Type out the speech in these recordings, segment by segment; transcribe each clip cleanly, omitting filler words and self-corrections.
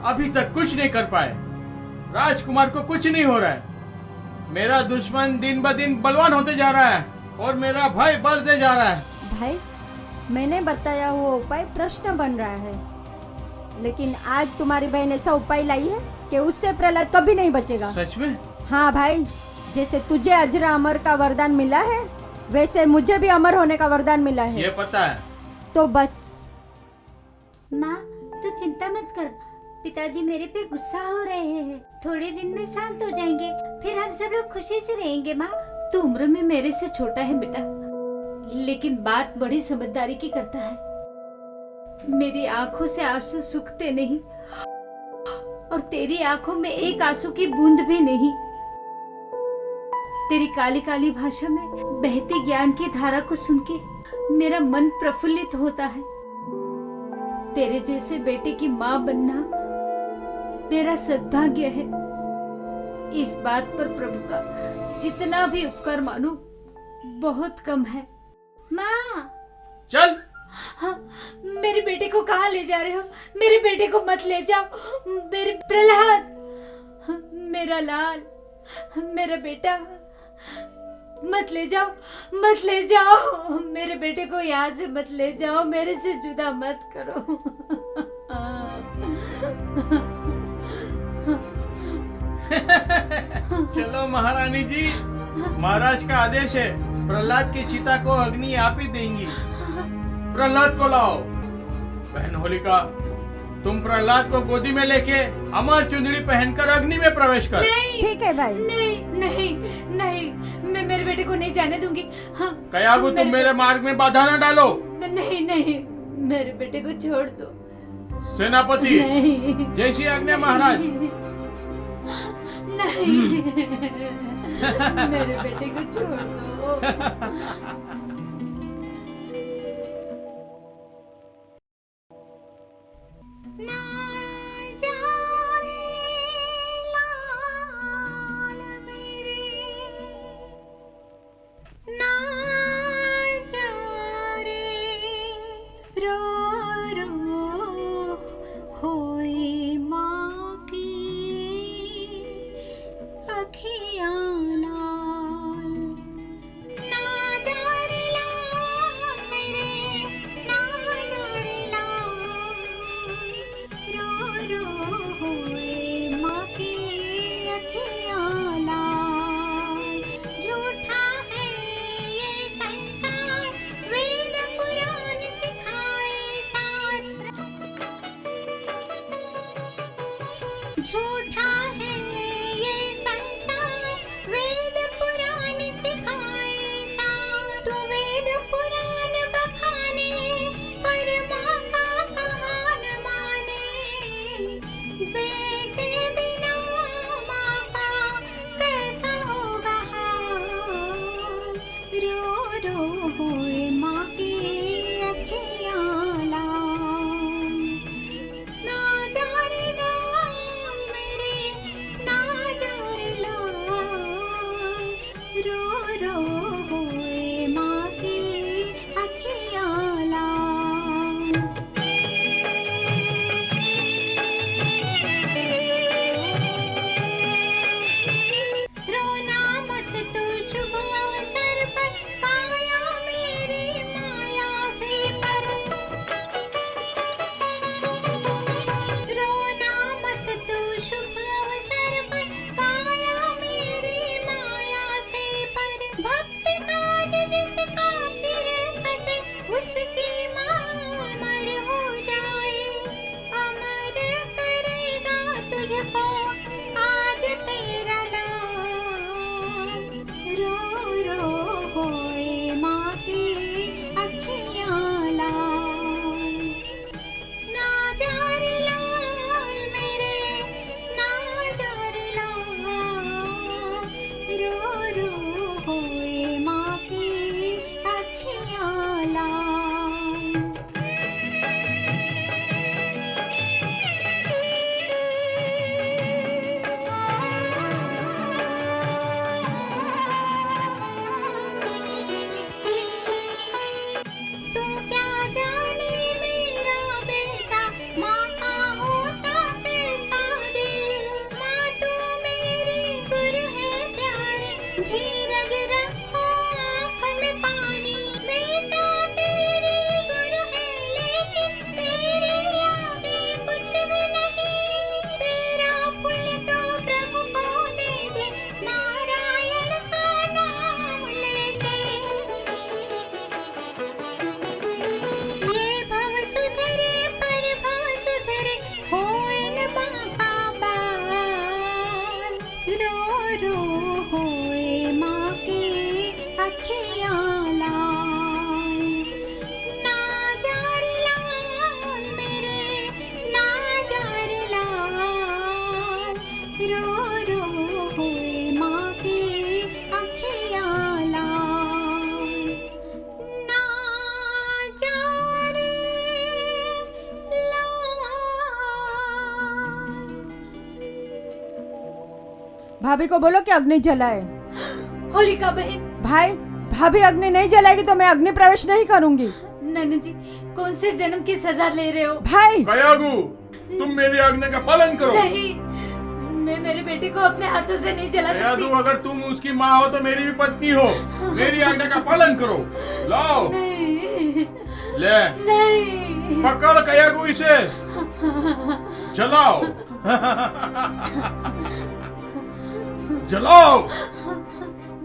अभी तक कुछ नहीं कर पाए। राजकुमार को कुछ नहीं हो रहा है। मेरा दुश्मन दिन ब दिन बलवान होते जा रहा है और मेरा भय बढ़ते जा रहा है। भाई, मैंने बताया वो उपाय प्रश्न बन रहा है, लेकिन आज तुम्हारी बहन ऐसा उपाय लाई है कि उससे प्रहलाद कभी नहीं बचेगा। सच में? हाँ भाई, जैसे तुझे अजरा अमर का वरदान मिला है, वैसे मुझे भी अमर होने का वरदान मिला है। ये पता है। तो बस। माँ, तू चिंता मत कर। पिताजी मेरे पे गुस्सा हो रहे हैं, थोड़े दिन में शांत हो जाएंगे, फिर हम सब लोग खुशी से रहेंगे। माँ, तू उम्र में मेरे से छोटा है बेटा, लेकिन बात बड़ी समझदारी की करता है। मेरी आंखों से आंसू सूखते नहीं और तेरी आंखों में एक आंसू की बूंद भी नहीं। तेरी काली काली भाषा में बहती ज्ञान की धारा को सुन के मेरा मन प्रफुल्लित होता है। तेरे जैसे बेटे की माँ बनना मेरा सद्भाग्य है। इस बात पर प्रभु का जितना भी उपकार मानूं बहुत कम है। माँ, चल। हाँ, मेरे बेटे को कहाँ ले जा रहे हो? मेरे बेटे को मत ले जाओ। मेरे प्रहलाद, मेरा लाल, मेरा बेटा, मत ले जाओ, मत ले जाओ। मेरे बेटे को यहाँ से मत ले जाओ, मेरे से जुदा मत करो। चलो महारानी जी, महाराज का आदेश है, प्रहलाद की चिता को अग्नि आप ही देंगी। प्रहलाद को लाओ। बहन होलिका, तुम प्रहलाद को गोदी में लेके अमर चुंदड़ी पहनकर अग्नि में प्रवेश कर। ठीक है भाई। नहीं नहीं नहीं, मैं मेरे बेटे को नहीं जाने दूंगी। हाँ, कयागु, तुम मेरे मार्ग में बाधा न डालो। नहीं नहीं, मेरे बेटे को छोड़ दो। सेनापति, नहीं, जैसी आज्ञा महाराज। नहीं, मेरे बेटे को छोड़ दो। झूठा है ये संसार, वेद पुराण सिखाए सार। तू वेद पुराण बखाने, पर माँ का कहा न माने। बेटे बिना माँ का कैसा होगा हाल। रो रो होए माँ की अखियाँ लाल। ना जा रे ना मेरे रो रो हुए माँ की अखियाँ लाल। ना जा रे लाल। भाभी को बोलो कि अग्नि जलाए। होलिका बहन। भाई, भाभी अग्नि नहीं जलाएगी तो मैं अग्नि प्रवेश नहीं करूंगी। नैना जी, कौन से जन्म की सजा ले रहे हो? भाई कयागू, तुम मेरी आज्ञा का पालन करो। नहीं, मैं मेरे बेटे को अपने हाथों से नहीं जला कयादू, सकती। अगर तुम उसकी माँ हो तो मेरी भी पत्नी हो। मेरी आज्ञा का पालन करो। लाओ, नहीं ले, नहीं। पकड़ कयागू इसे, जलाओ। जलाओ।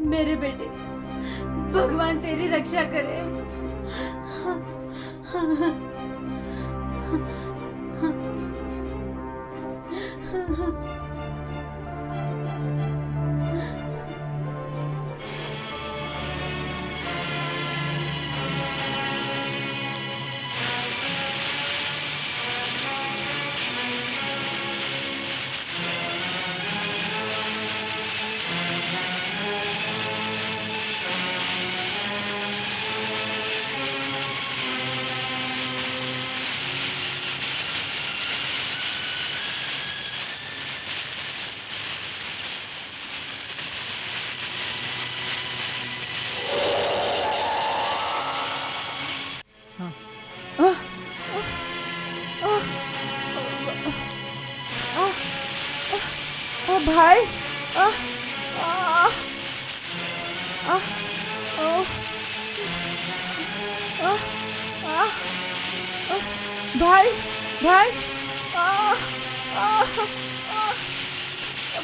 मेरे बेटे, भगवान तेरी रक्षा करे। भाई, भाई, भाई,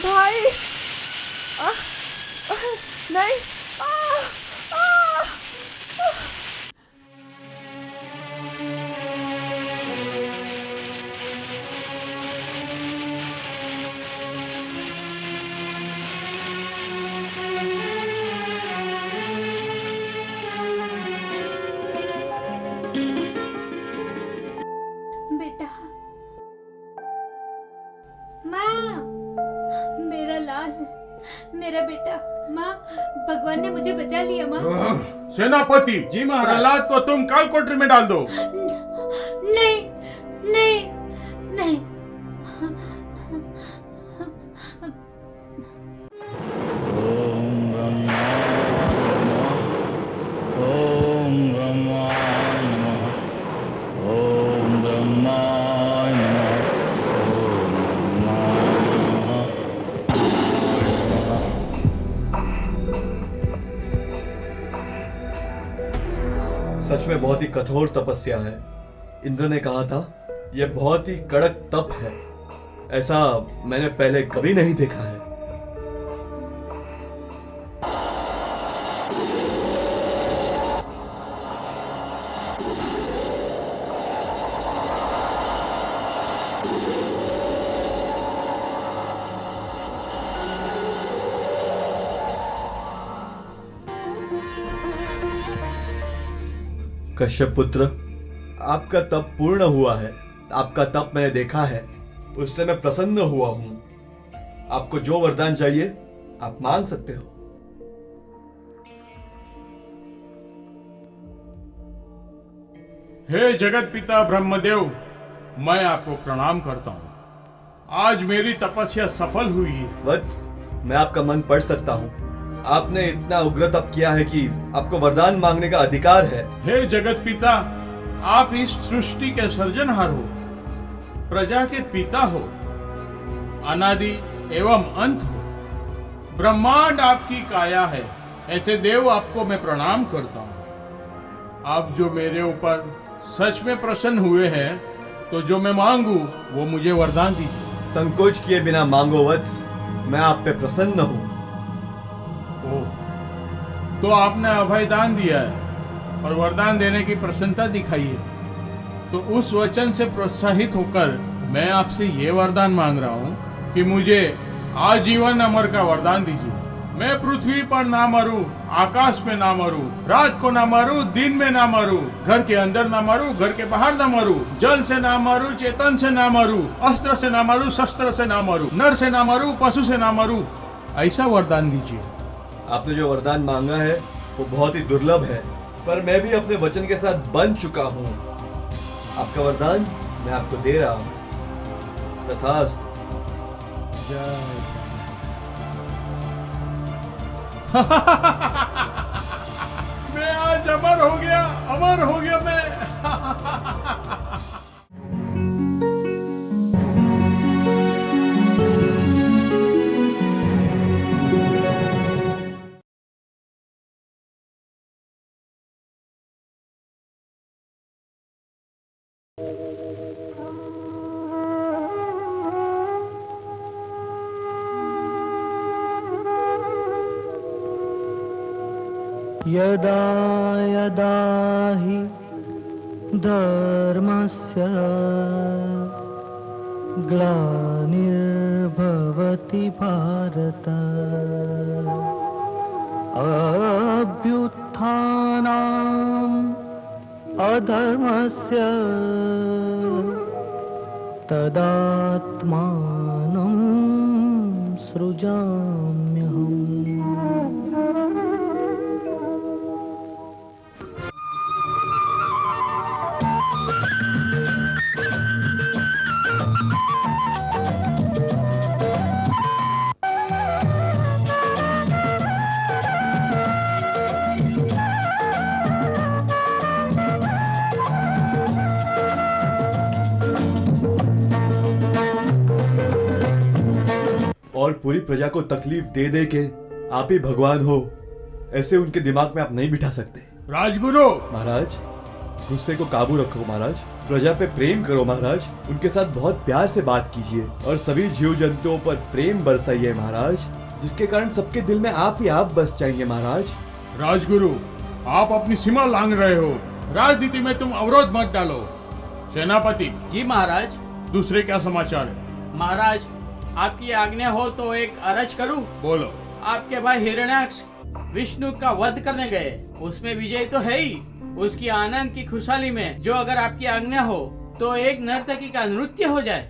भाई, नहीं। बेटा, माँ, मेरा लाल, मेरा बेटा। माँ, भगवान ने मुझे बचा लिया। माँ। सेनापति जी महाराज। प्रहलाद को तुम काल कोठरी में डाल दो। नहीं, नहीं, नहीं। सच में बहुत ही कठोर तपस्या है। इंद्र ने कहा था यह बहुत ही कड़क तप है। ऐसा मैंने पहले कभी नहीं देखा है। कश्यप पुत्र, आपका तप पूर्ण हुआ है। आपका तप मैंने देखा है, उससे मैं प्रसन्न हुआ हूं। आपको जो वरदान चाहिए आप मांग सकते हो। हे जगत पिता ब्रह्मदेव, मैं आपको प्रणाम करता हूँ। आज मेरी तपस्या सफल हुई है। वत्स, मैं आपका मन पढ़ सकता हूँ। आपने इतना उग्र तप किया है कि आपको वरदान मांगने का अधिकार है। हे जगत पिता, आप इस सृष्टि के सर्जनहार हो, प्रजा के पिता हो, अनादि एवं अंत हो। ब्रह्मांड आपकी काया है। ऐसे देव आपको मैं प्रणाम करता हूँ। आप जो मेरे ऊपर सच में प्रसन्न हुए हैं, तो जो मैं मांगू वो मुझे वरदान दीजिए। संकोच किए बिना मांगो वत्स, मैं आप पे प्रसन्न हूँ। तो आपने अभय दान दिया है और वरदान देने की प्रसन्नता दिखाई है, तो उस वचन से प्रोत्साहित होकर मैं आपसे ये वरदान मांग रहा हूँ कि मुझे आजीवन अमर का वरदान दीजिए। मैं पृथ्वी पर ना मरूं, आकाश में ना मरू, रात को ना मरू, दिन में ना मरू, घर के अंदर ना मरू, घर के बाहर ना मरू, जल से ना मरू, चेतन से ना मरू, अस्त्र से ना मरू, शस्त्र से ना मरू, नर से ना मरू, पशु से ना मरू, ऐसा वरदान दीजिए। आपने जो वरदान मांगा है वो बहुत ही दुर्लभ है, पर मैं भी अपने वचन के साथ बंध चुका हूँ। आपका वरदान मैं आपको दे रहा हूँ। तथास्तु। मैं आज अमर हो गया, अमर हो गया मैं। यदा यदा हि धर्मस्य ग्लानिर्भवति भारत अभ्युत्थानम् अधर्मस्य तदात्मानं सृजाम्यहम्। और पूरी प्रजा को तकलीफ दे दे के आप ही भगवान हो, ऐसे उनके दिमाग में आप नहीं बिठा सकते। राजगुरु, महाराज, गुस्से को काबू रखो महाराज, प्रजा पे प्रेम करो महाराज, उनके साथ बहुत प्यार से बात कीजिए और सभी जीव जंतुओं पर प्रेम बरसाइए महाराज, जिसके कारण सबके दिल में आप ही आप बस जाएंगे महाराज। राजगुरु, आप अपनी सीमा लांघ रहे हो। राजनीति में तुम अवरोध मत डालो। सेनापति जी महाराज। दूसरे क्या समाचार है? महाराज, आपकी आज्ञा हो तो एक अरज करूं? बोलो। आपके भाई हिरण्याक्ष विष्णु का वध करने गए, उसमें विजय तो है ही, उसकी आनंद की खुशहाली में जो अगर आपकी आज्ञा हो तो एक नर्तकी का नृत्य हो जाए।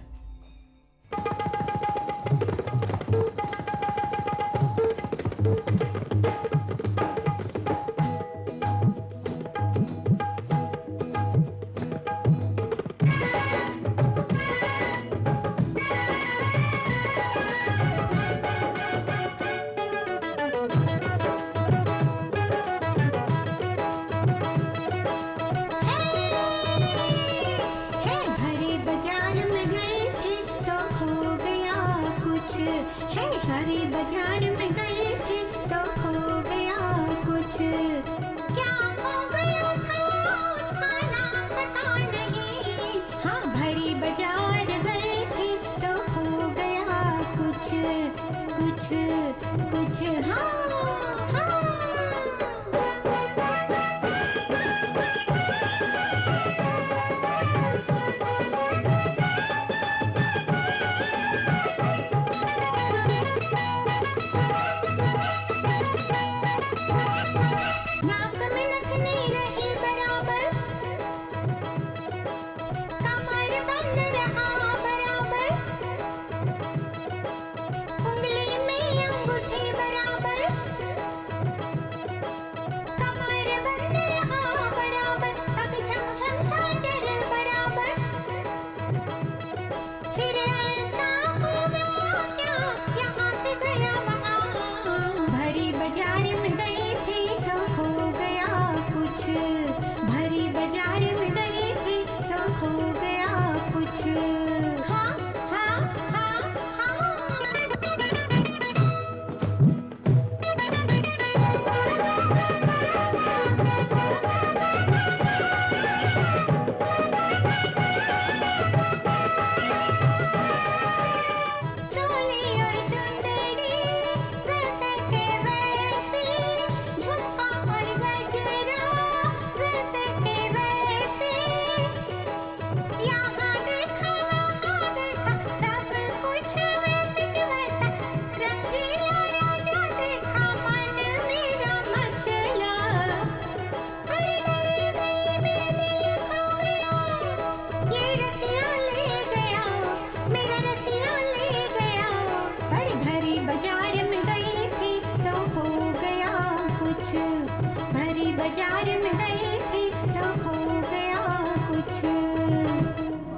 है भरे बाजार में गए थे तो खो गया कुछ, है हरे बाजार में गए थे तो खो गया कुछ, क्या खो गया था उसका नाम पता नहीं, हाँ भरे बाजार गए थे तो खो गया कुछ कुछ कुछ, हाँ हाँ। नाक में नथनी रही बराबर, कमर बंद रहा बराबर, उंगली में अंगूठी बराबर,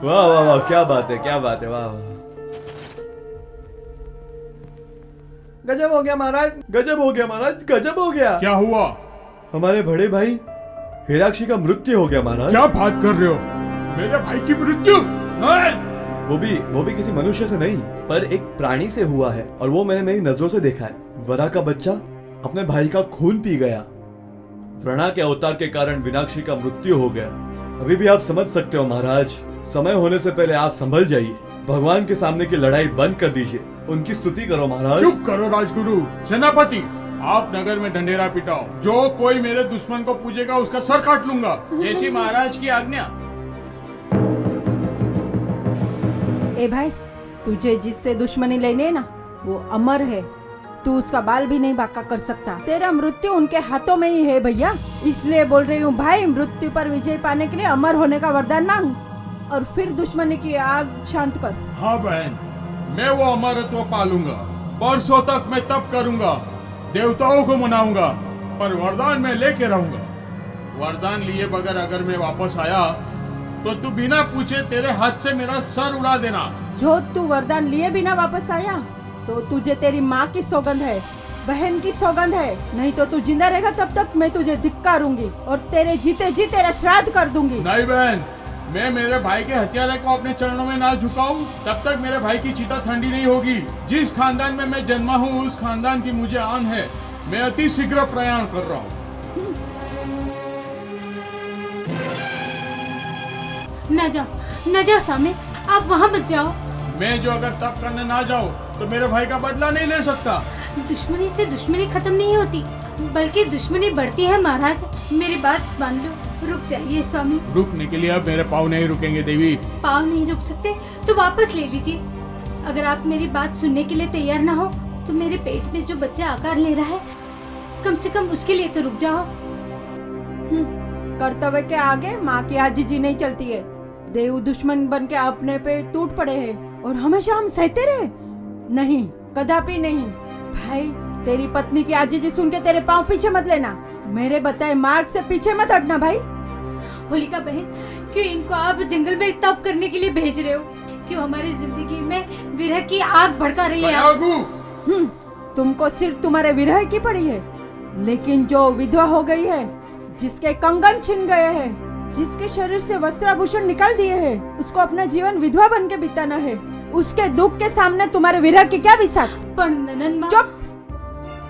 वाह वाह वाह, क्या बात है, क्या बात है, वाह वाह। गजब हो गया महाराज, गजब हो गया महाराज, गजब हो गया। क्या हुआ? हमारे बड़े भाई हिराक्षी का मृत्यु हो गया महाराज। क्या बात कर रहे हो? मेरे भाई की मृत्यु? नहीं! वो भी किसी मनुष्य से नहीं, पर एक प्राणी से हुआ है, और वो मैंने मेरी नजरों से देखा है। वरा का बच्चा अपने भाई का खून पी गया। व्रणा के अवतार के कारण विनाक्षी का मृत्यु हो गया। अभी भी आप समझ सकते हो महाराज, समय होने से पहले आप संभल जाइए। भगवान के सामने की लड़ाई बंद कर दीजिए, उनकी स्तुति करो महाराज। चुप करो राजगुरु। सेनापति, आप नगर में ढंढेरा पिटाओ। जो कोई मेरे दुश्मन को पूजेगा उसका सर काट लूंगा। जैसी महाराज की आज्ञा। ए भाई, तुझे जिससे दुश्मनी लेनी है ना, वो अमर है। तू उसका बाल भी नहीं बांका कर सकता। तेरा मृत्यु उनके हाथों में ही है भैया। इसलिए बोल रही हूँ भाई, मृत्यु पर विजय पाने के लिए अमर होने का वरदान मांग और फिर दुश्मनी की आग शांत कर। हाँ बहन, मैं वो अमरत्व पालूंगा। परसों तक मैं तप करूंगा, देवताओं को मनाऊंगा, पर वरदान मैं लेके रहूंगा। वरदान लिए बगैर अगर मैं वापस आया तो तू बिना पूछे तेरे हाथ से मेरा सर उड़ा देना। जो तू वरदान लिए बिना वापस आया तो तुझे तेरी माँ की सौगंध है, बहन की सौगंध है। नहीं तो तू जिंदा रहेगा तब तक मैं तुझे धिक्कारूंगी और तेरे जीते जी तेरा श्राद्ध कर दूंगी। नहीं बहन, मैं मेरे भाई के हथियारे को अपने चरणों में ना झुकाऊं तब तक मेरे भाई की चिता ठंडी नहीं होगी। जिस खानदान में मैं जन्मा हूँ उस खानदान की मुझे आन है। मैं अति शीघ्र प्रयाण कर रहा हूँ। न जाओ स्वामी, आप वहाँ मत जाओ। मैं जो अगर तप करने ना जाऊँ तो मेरे भाई का बदला नहीं ले सकता। दुश्मनी से दुश्मनी खत्म नहीं होती, बल्कि दुश्मनी बढ़ती है महाराज। मेरी बात मान लो, रुक जाइए स्वामी। रुकने के लिए अब मेरे पाँव नहीं रुकेंगे देवी। पाँव नहीं रुक सकते तो वापस ले लीजिए। अगर आप मेरी बात सुनने के लिए तैयार ना हो तो मेरे पेट में जो बच्चा आकार ले रहा है, कम से कम उसके लिए तो रुक जाओ। कर्तव्य के आगे माँ की आजीजी नहीं चलती है। देव दुश्मन बन के अपने पे टूट पड़े हैं और हमेशा हम सहते रहे? नहीं, कदापि नहीं। भाई, तेरी पत्नी की आजीजी सुन के तेरे पाँव पीछे मत लेना। मेरे बताए मार्ग से पीछे मत हटना भाई। होलिका बहन, क्यों इनको आप जंगल में तप करने के लिए भेज रहे हो? क्यों हमारी जिंदगी में विरह की आग भड़का रही है आप? तुमको सिर्फ तुम्हारे विरह की पड़ी है, लेकिन जो विधवा हो गई है, जिसके कंगन छिन गए हैं, जिसके शरीर से वस्त्राभूषण निकाल दिए हैं, उसको अपना जीवन विधवा बन के बिताना है। उसके दुख के सामने तुम्हारे विरह की क्या विसात? पर ननन माँ, चुप!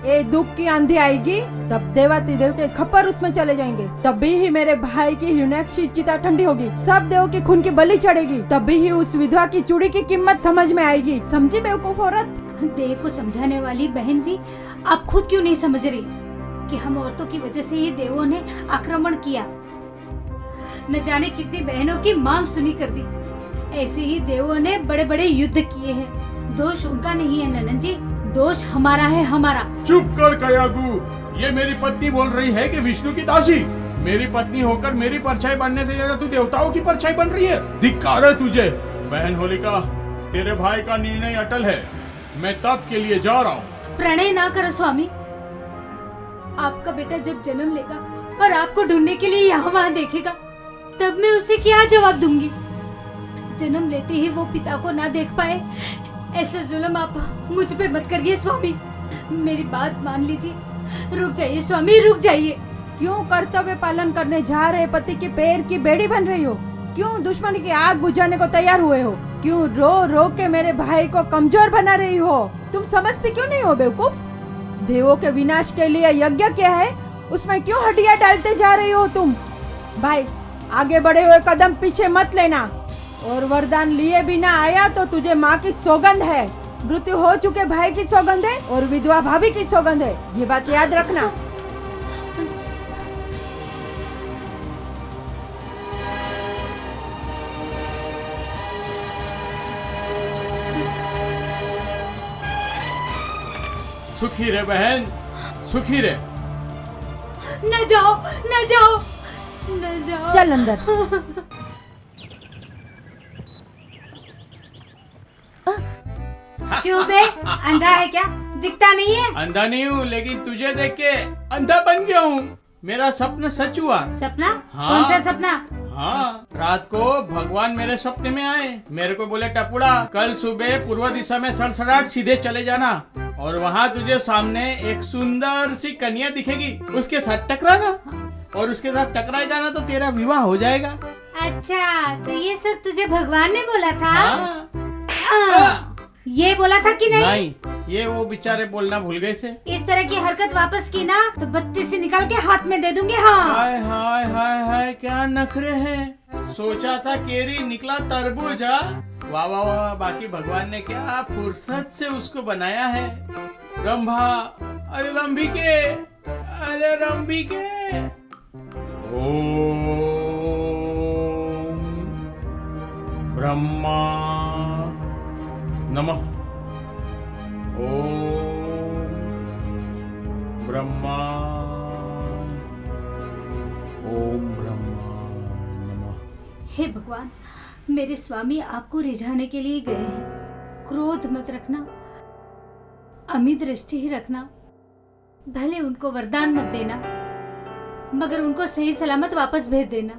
ये दुख की आंधी आएगी तब देवाती देवते खप्पर उसमें चले जाएंगे। तभी ही मेरे भाई की हिरण्याक्षी चिता ठंडी होगी, सब देव के खून की बलि चढ़ेगी। तभी ही उस विधवा की चूड़ी की कीमत समझ में आएगी। समझी बेवकूफ औरत? देव को समझाने वाली बहन जी, आप खुद क्यों नहीं समझ रही कि हम औरतों की वजह से ही देवों ने आक्रमण किया? न जाने कितनी बहनों की मांग सुनी कर दी। ऐसे ही देवों ने बड़े बड़े युद्ध किए हैं। दोष उनका नहीं है ननन जी, दोष हमारा है, हमारा। चुप कर कयागू। ये मेरी पत्नी बोल रही है कि विष्णु की दासी। मेरी पत्नी होकर मेरी परछाई बनने से ज्यादा तू देवताओं की परछाई बन रही है। धिक्कार है तुझे। बहन होलिका, तेरे भाई का निर्णय अटल है। मैं तप के लिए जा रहा हूँ। प्रणय ना करो स्वामी। आपका बेटा जब जन्म लेगा और आपको ढूंढने के लिए यहाँ वहाँ देखेगा, तब मैं उसे क्या जवाब दूंगी? जन्म लेते ही वो पिता को ना देख पाए, ऐसा जुल्म आप मुझ पे मत करिए स्वामी। मेरी बात मान लीजिए। रुक जाइए स्वामी, रुक जाइए। क्यों कर्तव्य पालन करने जा रहे पति के पैर की बेड़ी बन रही हो? क्यों दुश्मन की आग बुझाने को तैयार हुए हो? क्यों रो रो के मेरे भाई को कमजोर बना रही हो? तुम समझते क्यों नहीं हो बेवकूफ? देवों के विनाश के लिए यज्ञ क्या है, उसमें क्यों हड्डियां डालते जा रही हो तुम? भाई, आगे बढ़े हुए कदम पीछे मत लेना। और वरदान लिए बिना आया तो तुझे माँ की सौगंध है, मृत्यु हो चुके भाई की सौगंध है और विधवा भाभी की सौगंध है। ये बात याद रखना। सुखी रे बहन, सुखी रे। न जाओ, न जाओ, न जाओ। चल अंदर। क्यों बे, अंधा है क्या? दिखता नहीं है? अंधा नहीं हूँ, लेकिन तुझे देख के अंधा बन गया हूँ। मेरा सपना सच हुआ। सपना? हाँ। कौन सा सपना? हाँ, रात को भगवान मेरे सपने में आए, मेरे को बोले टपुड़ा कल सुबह पूर्व दिशा में सड़सड़ाट सीधे चले जाना और वहाँ तुझे सामने एक सुंदर सी कन्या दिखेगी, उसके साथ टकराना और उसके साथ टकराएगा ना तो तेरा विवाह हो जाएगा। अच्छा, तो ये सब तुझे भगवान ने बोला था? हाँ। ये बोला था कि नहीं? नहीं, ये वो बेचारे बोलना भूल गए थे। इस तरह की हरकत वापस की ना तो 32 से निकाल के हाथ में दे दूंगी। हाँ। हाय हाय हाय हाय, क्या नखरे हैं। सोचा था केरी निकला तरबूज। वाह वाह वाह, बाकी भगवान ने क्या फुर्सत से उसको बनाया है। रंभा, अरे रंभिके, अरे रंभिके। ओम ब्रह्मा नमः। ओम ब्रह्मा, ओम ब्रह्मा नमः। हे भगवान, मेरे स्वामी आपको रिझाने के लिए गए हैं। क्रोध मत रखना, अमित दृष्टि ही रखना। भले उनको वरदान मत देना, मगर उनको सही सलामत वापस भेज देना।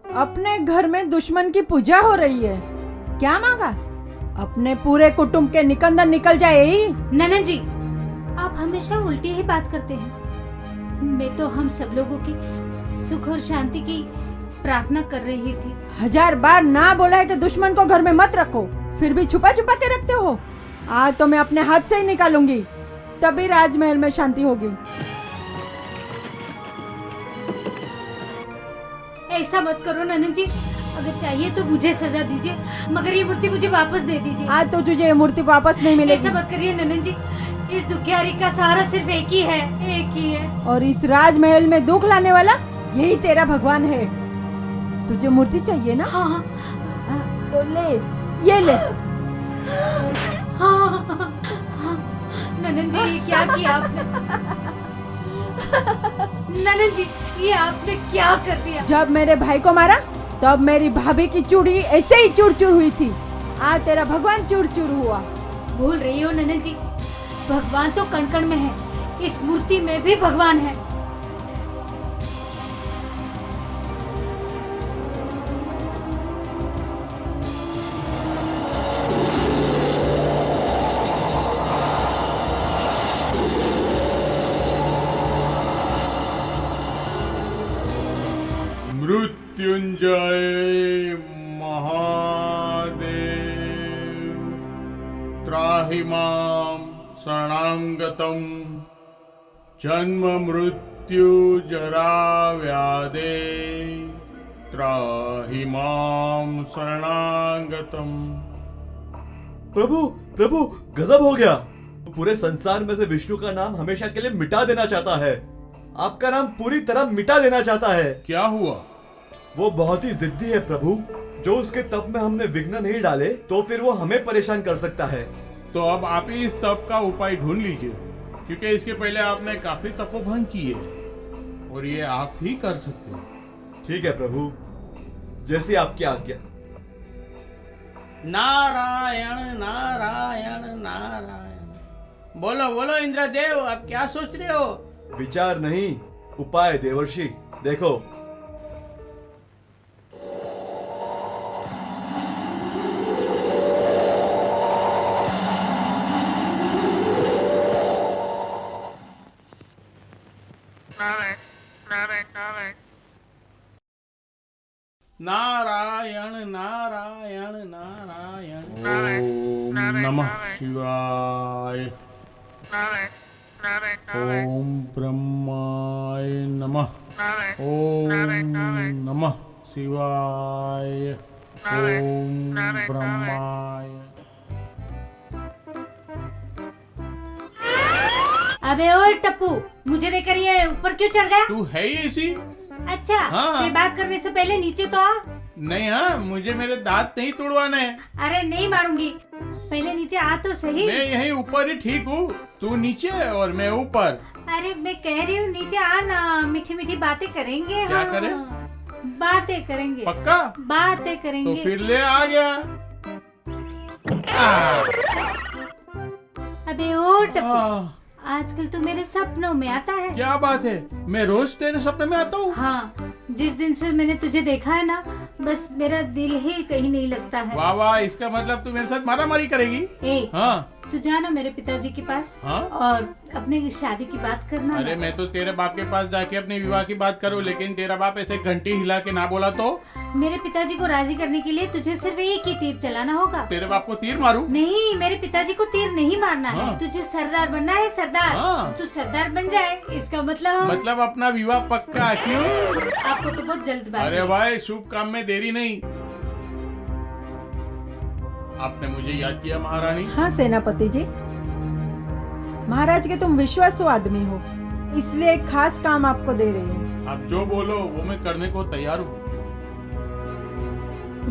अपने घर में दुश्मन की पूजा हो रही है, क्या मांगा? अपने पूरे कुटुंब के निकंदन निकल जाए यही? ननद जी, आप हमेशा उल्टी ही बात करते हैं। मैं तो हम सब लोगों की सुख और शांति की प्रार्थना कर रही थी। 1000 बार ना बोला है कि दुश्मन को घर में मत रखो, फिर भी छुपा छुपा के रखते हो। आज तो मैं अपने हाथ से ही निकालूंगी, तभी राजमहल में शांति होगी। ऐसा मत करो ननद जी, अगर चाहिए तो मुझे सजा दीजिए, मगर ये मूर्ति मुझे वापस दे दीजिए। आज तो तुझे ये मूर्ति वापस नहीं मिलेगी। ऐसा मत करिए ननद जी, इस दुखियारी का सहारा सिर्फ एक ही है, एक ही है। और इस राजमहल में दुख लाने वाला यही तेरा भगवान है। तुझे मूर्ति चाहिए ना? हाँ हाँ तो ले, ये ले। हाँ, हाँ। ननद जी, ये क्या किया आपने? ननद जी, ये आपने क्या कर दिया? जब मेरे भाई को मारा तब मेरी भाभी की चूड़ी ऐसे ही चूर चूर हुई थी। आज तेरा भगवान चूर चूर हुआ। भूल रही हो ननद जी, भगवान तो कण कण में है, इस मूर्ति में भी भगवान है। मृत्युंजय महादेव त्राहि मां शरणागतं जन्म मृत्यु जरा व्याधे त्राहि मां शरणागतं। प्रभु प्रभु, गजब हो गया। पूरे संसार में से विष्णु का नाम हमेशा के लिए मिटा देना चाहता है। आपका नाम पूरी तरह मिटा देना चाहता है। क्या हुआ? वो बहुत ही जिद्दी है प्रभु। जो उसके तप में हमने विघ्न नहीं डाले तो फिर वो हमें परेशान कर सकता है। तो अब आप ही इस तप का उपाय ढूंढ लीजिए, क्योंकि इसके पहले आपने काफी तपोभंग की है और ये आप ही कर सकते हो। ठीक है प्रभु, जैसी आपकी आज्ञा। नारायण नारायण नारायण। बोलो बोलो इंद्रदेव, आप क्या सोच रहे हो? विचार नहीं, उपाय देवर्षि। देखो, नारायण नारायण नारायण। ओम नमः शिवाय। ओम ब्रह्माय नमः। ओम नमः शिवाय। ओम ब्रह्माय। अबे ओ टप्पू, मुझे देखकर ये ऊपर क्यों चढ़ गया? तू है ही ऐसी। अच्छा, हाँ। ये बात करने से पहले नीचे तो आ। नहीं, हाँ, मुझे मेरे दांत नहीं तोड़वाने हैं। अरे नहीं मारूंगी, पहले नीचे आ तो सही। मैं यहीं ऊपर ही ठीक हूँ, तू नीचे और मैं ऊपर। अरे मैं कह रही हूँ नीचे आ ना, मीठी मीठी बातें करेंगे। क्या हाँ। करें? बातें करेंगे। पक्का? बातें तो करेंगे। फिर ले आ गया। अबे ओ टप्पू, आह, आजकल तू मेरे सपनों में आता है। क्या बात है? मैं रोज तेरे सपने में आता हूँ। हाँ, जिस दिन से मैंने तुझे देखा है ना, बस मेरा दिल ही कहीं नहीं लगता है। वाह वाह, इसका मतलब तू मेरे साथ मारामारी करेगी? ए, हाँ तू जाना मेरे पिताजी के पास हाँ? और अपने शादी की बात करना। अरे मैं तो तेरे बाप के पास जाके अपने विवाह की बात करूं, लेकिन तेरा बाप ऐसे घंटी हिला के ना बोला तो? मेरे पिताजी को राजी करने के लिए तुझे सिर्फ एक ही तीर चलाना होगा। तेरे बाप को तीर मारूं? नहीं, मेरे पिताजी को तीर नहीं मारना हाँ। है, तुझे सरदार बनना है, सरदार। हाँ। तू सरदार बन जाए, इसका मतलब अपना विवाह पक्का? क्यों? आपको तो बहुत जल्दबाजी अरे है। भाई, शुभ काम में देरी नहीं। आपने मुझे याद किया महारानी? हाँ सेनापति जी, महाराज के तुम विश्वासु आदमी हो, इसलिए एक खास काम आपको दे रही हूँ। आप जो बोलो वो मैं करने को तैयार हूँ।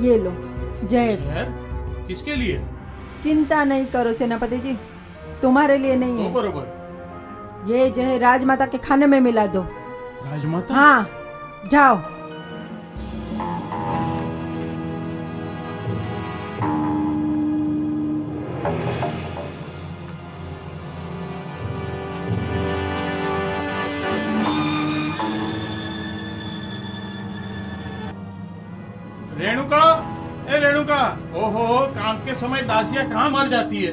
ये लो जहर। जहर? किसके लिए? चिंता नहीं करो सेनापति जी, तुम्हारे लिए नहीं तो है। बरोबर। ये जहर राजमाता के खाने में मिला दो। राजमाता? हाँ जाओ। रेणुका, ए रेणुका, ओहो, काम के समय दासियां कहाँ मर जाती है।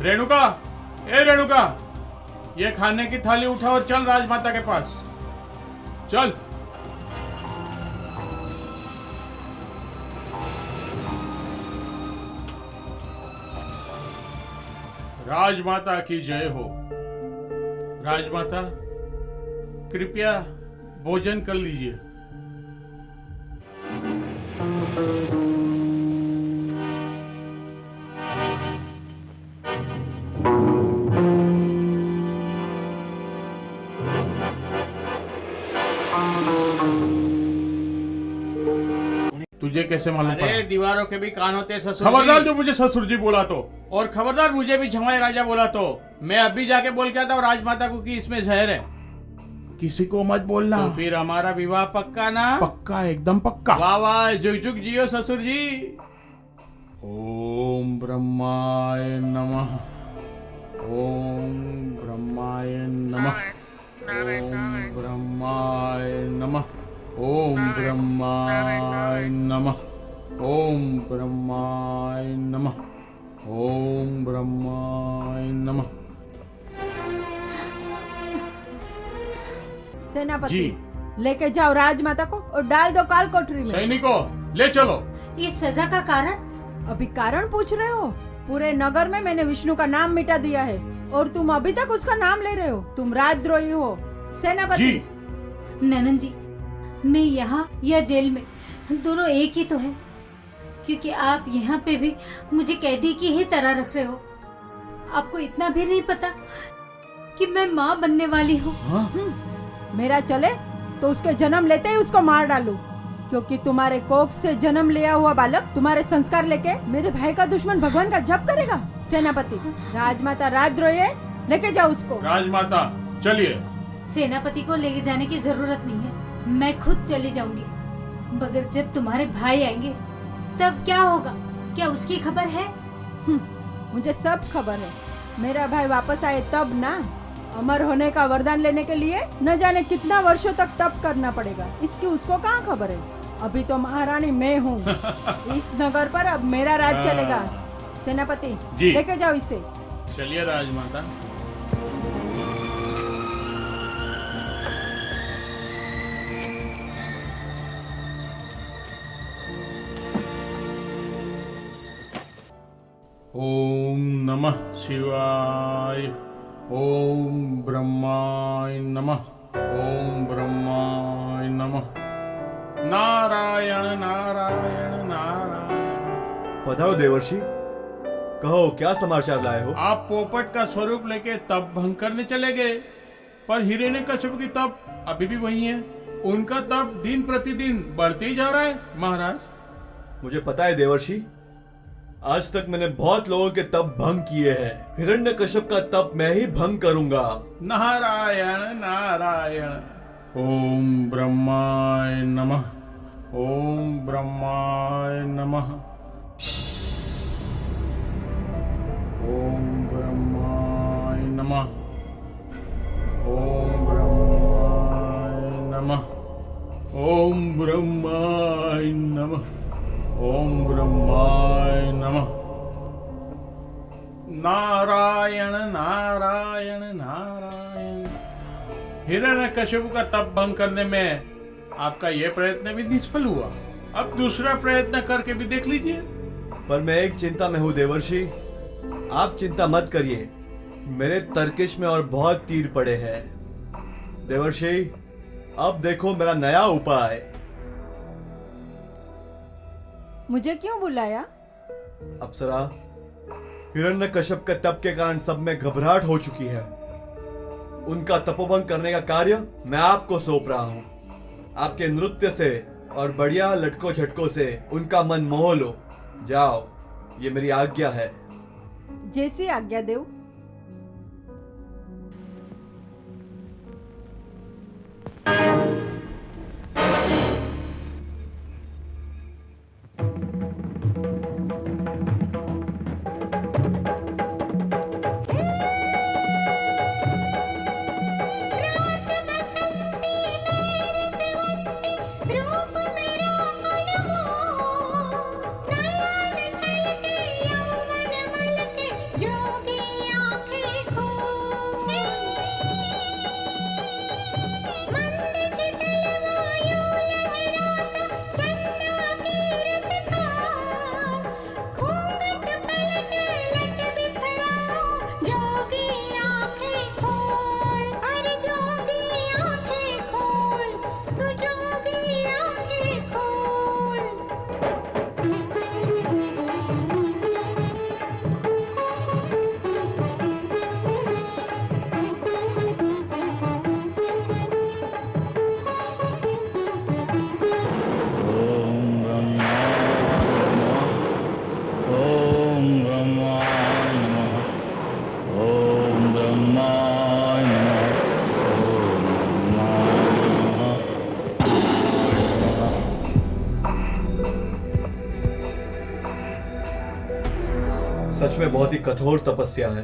रेणुका, ए रेणुका, ये खाने की थाली उठा और चल राजमाता के पास चल। राजमाता की जय हो। राजमाता, कृपया भोजन कर लीजिए। तुझे कैसे मालूम पड़ा? अरे दीवारों के भी कान होते ससुर जी। खबरदार जो मुझे ससुर जी बोला तो। और खबरदार मुझे भी जमाई राजा बोला तो। मैं अभी जाके बोल के आता हूँ राजमाता को कि इसमें जहर है। किसी को मत बोलना। तो फिर हमारा विवाह पक्का ना? पक्का, एकदम पक्का। वाह वाह, जुग जुग जियो ससुर जी। ओम ब्रह्माय नमः। ओम ब्रह्माय नमः। ओम ब्रह्माय नमः। ओम ब्रह्माय नमः। ओम ब्रह्माय नमः। ओम ब्रह्माय नमः। सेनापति जी। लेके जाओ राजमाता को और डाल दो काल कोठरी में। सैनिकों, ले चलो। इस सजा का कारण? अभी कारण पूछ रहे हो? पूरे नगर में मैंने विष्णु का नाम मिटा दिया है और तुम अभी तक उसका नाम ले रहे हो। तुम राजद्रोही हो सेनापति। जी। ननन जी, मैं यहाँ या जेल में दोनों एक ही तो है, क्योंकि आप यहाँ पे भी मुझे कैदी की ही तरह रख रहे हो। आपको इतना भी नहीं पता कि मैं माँ बनने वाली हूँ। मेरा चले तो उसके जन्म लेते ही उसको मार डालूं, क्योंकि तुम्हारे कोख से जन्म लिया हुआ बालक तुम्हारे संस्कार लेके मेरे भाई का दुश्मन भगवान का जप करेगा। सेनापति, राजमाता राजद्रोही है, लेके जाओ उसको। राजमाता चलिए। सेनापति को लेके जाने की जरूरत नहीं है, मैं खुद चली जाऊंगी। मगर जब तुम्हारे भाई आएंगे तब क्या होगा? क्या उसकी खबर है? मुझे सब खबर है। मेरा भाई वापस आए तब ना। अमर होने का वरदान लेने के लिए न जाने कितना वर्षों तक तप करना पड़ेगा, इसकी उसको कहाँ खबर है। अभी तो महारानी मैं हूँ। इस नगर पर अब मेरा राज चलेगा। सेनापति जी। लेके जाओ इसे। चलिए राजमाता। ओम नमः शिवाय। ओम ब्रह्माय नमः। ओम ब्रह्माय नमः। नारायण नारायण नारायण। पधारो देवर्षि, कहो क्या समाचार लाए हो? आप पोपट का स्वरूप लेके तप भंग करने चले गए, पर हिरण्यकश्यप की तप अभी भी वही है। उनका तप दिन प्रतिदिन बढ़ते ही जा रहा है महाराज। मुझे पता है देवर्षि, आज तक मैंने बहुत लोगों के तप भंग किए हैं। हिरण्यकश्यप का तप मैं ही भंग करूंगा। नारायण नारायण। ओम ब्रह्माय नमः। ओम ब्रह्माय नमः। ओम ब्रह्माय नमः। ओम ब्रह्माय नमः। ओम ब्रह्माय नमः। ओम ब्रह्माय नमः। नारायण नारायण नारायण। हिरण्यकशिपु का तप भंग करने में आपका यह प्रयत्न भी निष्फल हुआ। अब दूसरा प्रयत्न करके भी देख लीजिए। पर मैं एक चिंता में हूँ देवर्षि। आप चिंता मत करिए, मेरे तर्किश में और बहुत तीर पड़े हैं। देवर्षि, अब देखो मेरा नया उपाय। मुझे क्यों बुलाया? अप्सरा, हिरण्यकश्यप के तप के कारण सब में घबराहट हो चुकी है। उनका तपोभंग करने का कार्य मैं आपको सौंप रहा हूँ। आपके नृत्य से और बढ़िया लटकों झटकों से उनका मन मोह लो। जाओ, ये मेरी आज्ञा है। जैसी आज्ञा देव। रूप मेरा अनमोल, नयन छलके यौवन मलके, जोगी आँखें खोल। मंद शीतल वायु लहराता, चंदा की रस था। घूंघट पलट लट बिखराओ, जोगी आँखें खोल। अरे जोगी आँखें खोल, तू जोगी आँखें खोल। ओम ब्रह्माय नमः। ओम ब्रह्माय नमः। ओम ब्रह्माय नमः। सच में बहुत ही कठोर तपस्या है।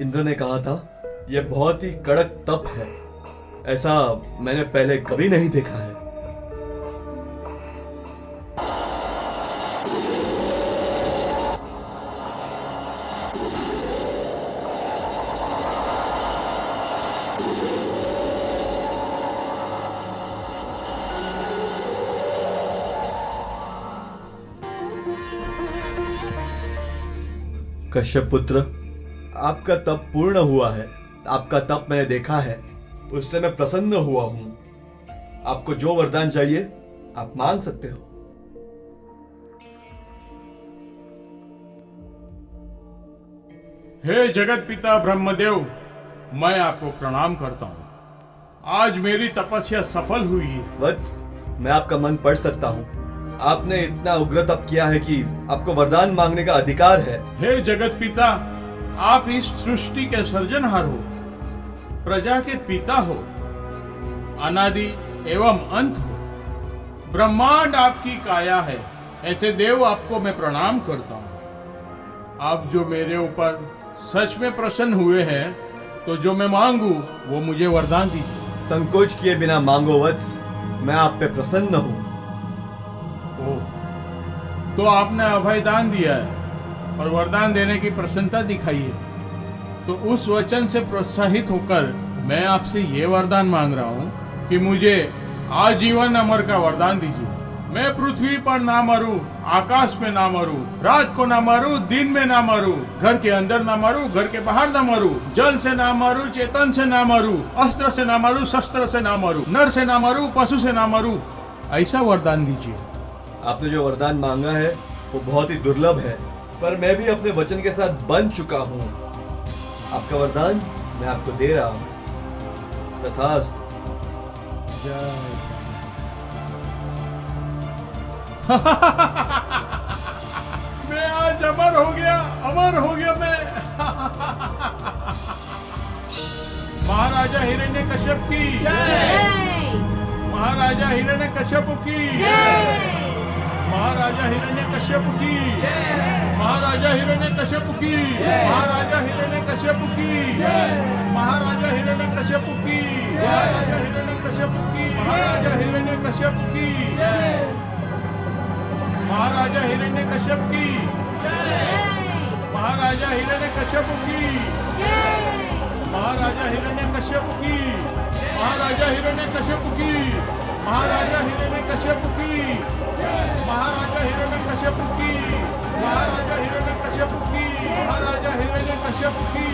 इंद्र ने कहा था यह बहुत ही कड़क तप है। ऐसा मैंने पहले कभी नहीं देखा है। कश्यप पुत्र, आपका तप पूर्ण हुआ है। आपका तप मैंने देखा है, उससे मैं प्रसन्न हुआ हूं। आपको जो वरदान चाहिए आप मांग सकते हो। हे जगत पिता ब्रह्मदेव, मैं आपको प्रणाम करता हूँ। आज मेरी तपस्या सफल हुई है। वत्स, मैं आपका मन पढ़ सकता हूँ। आपने इतना उग्र तप किया है कि आपको वरदान मांगने का अधिकार है। हे जगत पिता, आप इस सृष्टि के सर्जनहार हो, प्रजा के पिता हो, अनादि एवं अंत हो। ब्रह्मांड आपकी काया है। ऐसे देव आपको मैं प्रणाम करता हूँ। आप जो मेरे ऊपर सच में प्रसन्न हुए हैं, तो जो मैं मांगू वो मुझे वरदान दीजिए। संकोच किए बिना मांगो वत्स, मैं आप पे प्रसन्न हूँ। ओह, तो आपने अभय दान दिया है और वरदान देने की प्रसन्नता दिखाई है। तो उस वचन से प्रोत्साहित होकर मैं आपसे ये वरदान मांग रहा हूँ कि मुझे आजीवन अमर का वरदान दीजिए। मैं पृथ्वी पर ना मरूं, आकाश में ना मरूं, रात को ना मरूं, दिन में ना मरूं, घर के अंदर ना मरूं, घर के बाहर ना मरूं, जल से ना मरूं, चेतन से ना मरूं, अस्त्र से ना मरूं, शस्त्र से ना मरूं, नर से ना मरूं, पशु से ना मरूं। ऐसा वरदान दीजिए। आपने जो वरदान मांगा है वो बहुत ही दुर्लभ है, पर मैं भी अपने वचन के साथ बंध चुका हूँ। आपका वरदान मैं आपको दे रहा हूँ। तथास्तु। मैं आज अमर हो गया, अमर हो गया मैं। महाराजा हिरण्यकश्यप की जय। महाराजा हिरण्यकश्यप की महाराजा हिरण्यकश्यप की महाराजा हिरण्यकश्यप की महाराजा हिरण्यकश्यप की महाराजा हिरण्यकश्यप की महाराजा हिरण्यकश्यप की महाराजा हिरण्यकश्यप की महाराजा हिरण्यकश्यप की महाराजा हिरण्यकश्यप की महाराजा हिरण्यकश्यप की महाराजा हिरण्यकश्यप की महाराजा हिरण्यकश्यप की महाराजा हिरण्यकश्यप की महाराजा हिरण्यकश्यप की महाराजा हिरण्यकश्यप की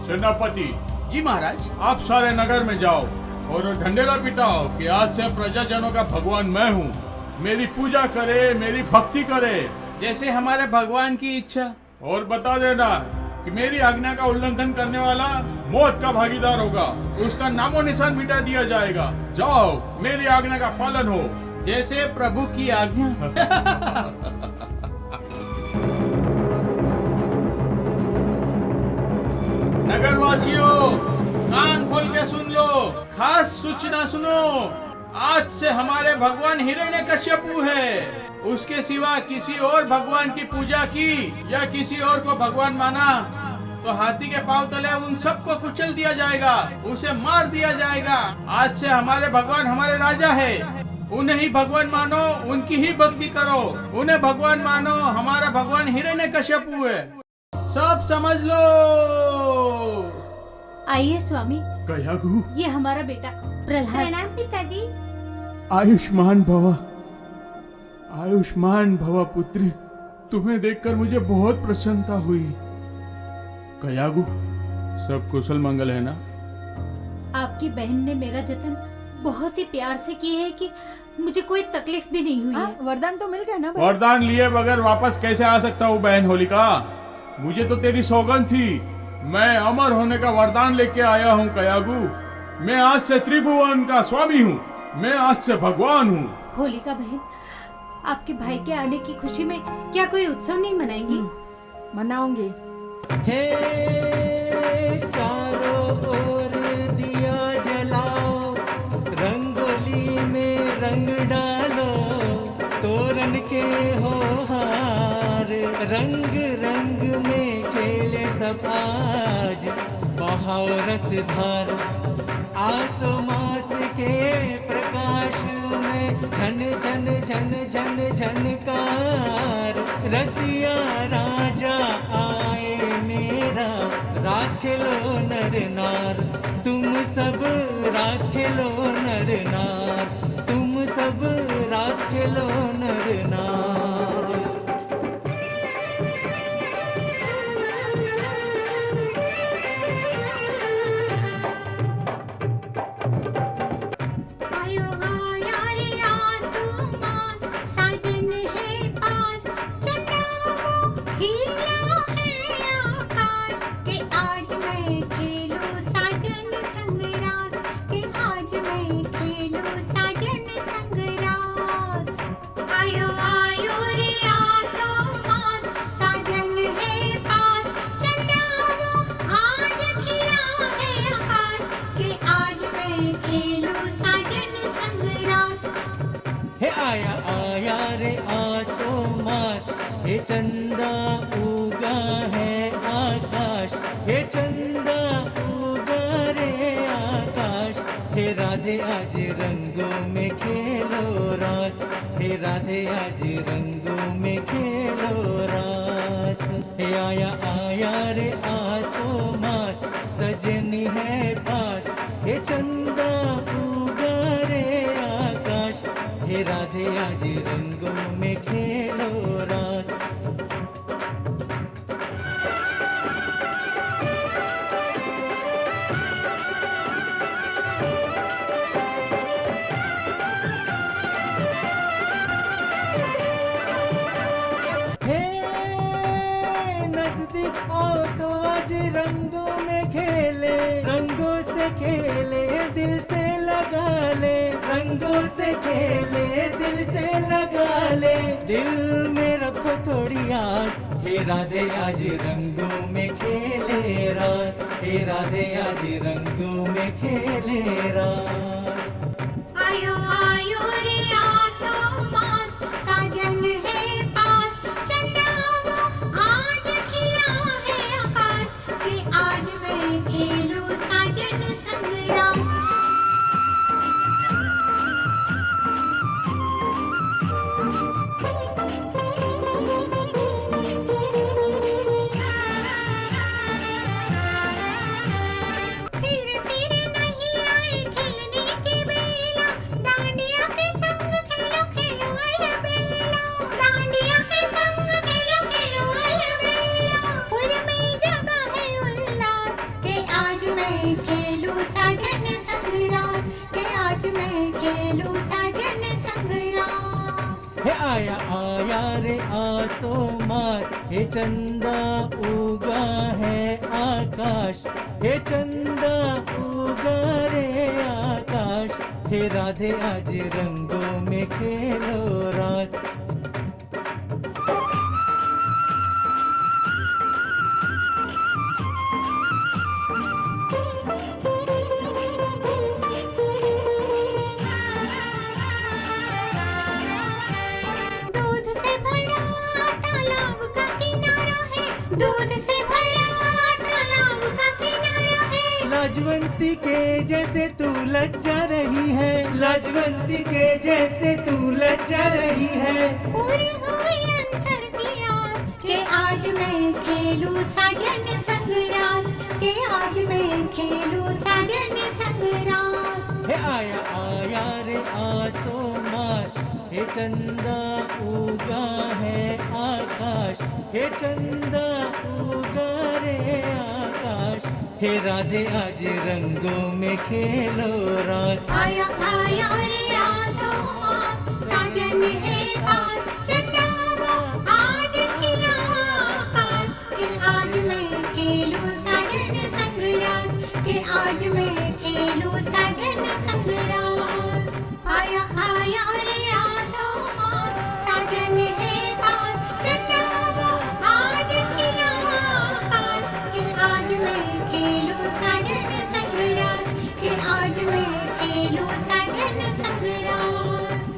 सेनापति जी महाराज। आप सारे नगर में जाओ और ढंढेरा पिटाओ कि आज से प्रजाजनों का भगवान मैं हूँ। मेरी पूजा करे, मेरी भक्ति करे, जैसे हमारे भगवान की इच्छा। और बता देना कि मेरी आज्ञा का उल्लंघन करने वाला मौत का भागीदार होगा, उसका नामो निशान मिटा दिया जाएगा। जाओ, मेरी आज्ञा का पालन हो। जैसे प्रभु की आज्ञा। नगरवासियों, कान खोल के सुन लो, खास सूचना सुनो। आज से हमारे भगवान हिरण्यकश्यपु है। उसके सिवा किसी और भगवान की पूजा की या किसी और को भगवान माना तो हाथी के पांव तले उन सबको कुचल दिया जाएगा, उसे मार दिया जाएगा। आज से हमारे भगवान हमारे राजा है। उन्हें ही भगवान मानो, उनकी ही भक्ति करो। उन्हें भगवान मानो, हमारा भगवान हिरण्यकश्यपु है। सब समझ लो। आइए स्वामी, कयागु, ये हमारा बेटा प्रहलाद। प्रणाम पिताजी। आयुष्मान भव, आयुष्मान भव पुत्री। तुम्हें देखकर मुझे बहुत प्रसन्नता हुई। कयागु, सब कुशल मंगल है ना? आपकी बहन ने मेरा जतन बहुत ही प्यार से की है कि मुझे कोई तकलीफ भी नहीं हुई है। वरदान तो मिल गया ना भाई? वरदान लिए बगैर वापस कैसे आ सकता हूँ बहन होलिका? मुझे तो तेरी सौगंध थी। मैं अमर होने का वरदान लेके आया हूँ कयागु। मैं आज से त्रिभुवन का स्वामी हूँ। मैं आज से भगवान हूँ। होलिका बहन, आपके भाई के आने की खुशी में क्या कोई उत्सव नहीं मनाएंगी? मनाऊंगी। हे चारों ओर दिया जलाओ, रंगोली में रंग डालो, तोरण के हो हार, रंग रंग में खेले सब आज, बहाओ रस धार। आसो मास के प्रकाश में झन झन झन झन झनकार, रसिया राजा आए मेरा, रास खेलो नर नार। तुम सब रास खेलो नर नार, तुम सब रास खेलो नर नार। आयो आया रे आसू मास, साजन है पास, चंदा वो खिला है आकाश, के आज मैं खेलूं साजन संग रास, के आज मैं खेलूं साजन संग रास। आयो आयो रे आसू मास, साजन है पास, चंदा वो आज खिला है आकाश, के आज मैं खेलूं साजन संग रास। हे आया आया रे आसो मास, हे चंदा उगा है आकाश, हे चंदा उगा रे आकाश। हे राधे आज रंगों में खेलो रास, हे राधे आज रंगों में खेलो रास। हे आया आया रे आसो मास, सजनी है पास, हे चंदा उगा रे आकाश। हे राधे आज रंगों में खेलो रास। हे नजदीक आओ तो आज रंगों में खेले, रंगों से खेले दिल से लगा ले, रंगों से खेले दिल से लगा ले, दिल में रखो थोड़ी आस, हे राधे आज रंगों में खेले रास, हे राधे आज रंगों में खेले रास। आयो आयो रे आसो मास, साजन है पास, चंदा वो आज खिला है आकाश, कि आज मैं खेलूं साजन संग रास। फिर नहीं आए खेलने की बेला, डांडिया के संग खेलो खेलो अलबेला, डांडिया के संग खेलो खेलो अलबेला, पुर में जगा है उल्लास, के आज मैं खेलूं साजन संग रास, के आज मैं खेलूं साजन संग रास। हे आया आया रे आसो मास, हे चंदा उगा है आकाश, हे चंदा उगा रे आकाश, हे राधे आज रंगों में खेलो रास। दूध से भरा तालाब का किनारा है, दूध से भरा तालाब का किनारा है, लाजवंती के जैसे तू लज्जा रही है, लाजवंती के जैसे तू लज्जा रही है, पूरी हुई अंतर की आस, के आज मैं खेलूं साजन संग रास, के आज मैं खेलूं साजन संग रास। हे आया आया रे आसो मास, हे चंदा उगा है आकाश, हे चंदा उगा रे आकाश, हे राधे आज रंगों में खेलो रास। आया आया रे आसो मास, साजन है पास, चंदा वो आज खिला आकाश, के आज मैं खेलूं साजन संग रास, के आज मैं खेलूं साजन संग रास। आया आया रे आसो मास, साजन है पास, चंदा वो आज खिला आकाश, के आज मैं खेलूं साजन संग रास, के आज मैं खेलूं साजन संग रास।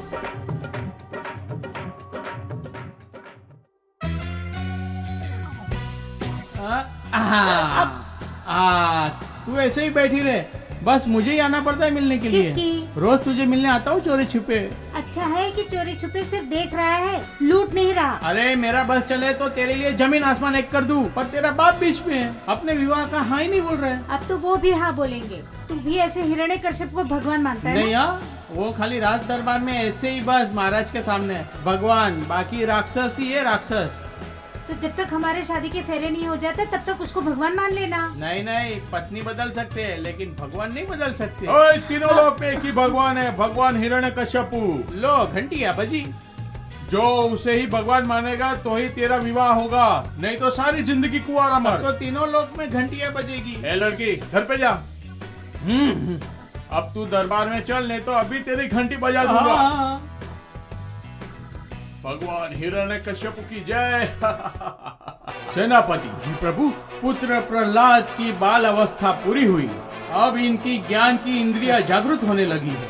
तू ऐसे ही बैठी रहे, बस मुझे ही आना पड़ता है मिलने के लिए। किसकी? रोज तुझे मिलने आता हूँ चोरी छिपे। अच्छा है कि चोरी छुपे सिर्फ देख रहा है, लूट नहीं रहा। अरे मेरा बस चले तो तेरे लिए जमीन आसमान एक कर दूं, पर तेरा बाप बीच में है, अपने विवाह का हाँ ही नहीं बोल रहा है। अब तो वो भी हाँ बोलेंगे। तू भी ऐसे हिरण्यकश्यप को भगवान मानता है नहीं ना? यार, वो खाली राज दरबार में ऐसे ही बस महाराज के सामने भगवान, बाकी राक्षस ही है राक्षस। तो जब तक हमारे शादी के फेरे नहीं हो जाते तब तक उसको भगवान मान लेना। नहीं नहीं, पत्नी बदल सकते हैं लेकिन भगवान नहीं बदल सकते। ओए, तीनों लोग पे एक ही भगवान है, भगवान हिरण्यकश्यपु। लो घंटिया बजी। जो उसे ही भगवान मानेगा तो ही तेरा विवाह होगा, नहीं तो सारी जिंदगी कुंवारा अब मर। तो तीनों लोक में घंटिया बजेगी। ए लड़की, घर पे जा। अब तू दरबार में चल, नहीं तो अभी तेरी घंटी बजा दूंगा। हाँ। भगवान हिरण्यकश्यप की जय। सेनापति जी प्रभु, पुत्र प्रहलाद की बाल अवस्था पूरी हुई, अब इनकी ज्ञान की इंद्रिया जागृत होने लगी है।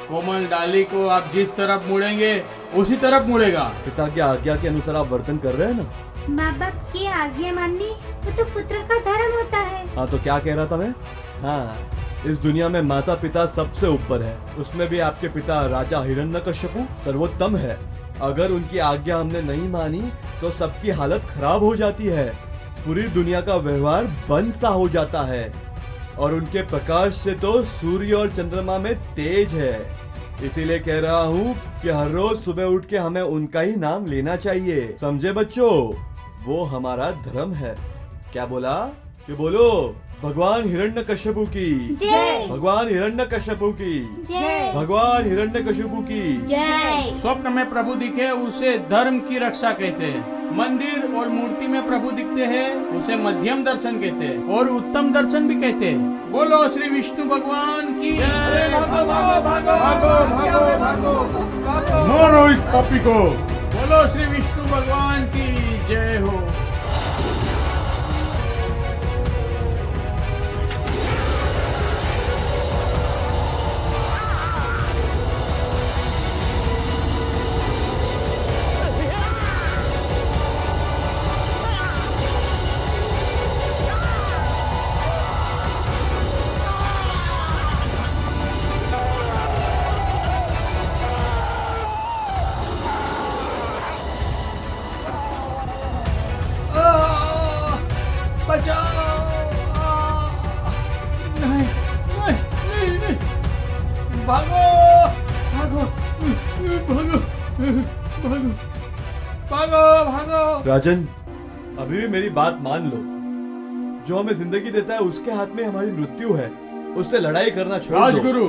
कोमल डाली को आप जिस तरफ मुड़ेंगे उसी तरफ मुड़ेगा। पिता की आज्ञा के अनुसार आप वर्तन कर रहे हैं ना? माँ बाप की आज्ञा माननी वो तो पुत्र का धर्म होता है। हाँ, तो क्या कह रहा था मैं? हाँ, इस दुनिया में माता पिता सबसे ऊपर है, उसमें भी आपके पिता राजा हिरण्यकश्यपु सर्वोत्तम है। अगर उनकी आज्ञा हमने नहीं मानी तो सबकी हालत खराब हो जाती है, पूरी दुनिया का व्यवहार बंद सा हो जाता है, और उनके प्रकाश से तो सूर्य और चंद्रमा में तेज है। इसीलिए कह रहा हूँ कि हर रोज सुबह उठ के हमें उनका ही नाम लेना चाहिए, समझे बच्चों? वो हमारा धर्म है। क्या बोला? कि बोलो? भगवान हिरण्यकश्यपु की जय भगवान हिरण्यकश्यपु की जय भगवान हिरण्यकश्यपु की जय। स्वप्न में प्रभु दिखे उसे धर्म की रक्षा कहते हैं। मंदिर और मूर्ति में प्रभु दिखते हैं उसे मध्यम दर्शन कहते हैं और उत्तम दर्शन भी कहते हैं। बोलो श्री विष्णु भगवान की जय। मारो इस पापी को। बोलो श्री विष्णु भगवान की जय हो। नहीं नहीं नहीं नहीं भागो भागो भागो भागो भागो भागो। राजन, अभी भी मेरी बात मान लो। जो हमें जिंदगी देता है उसके हाथ में हमारी मृत्यु है। उससे लड़ाई करना छोड़ दो। राजगुरु,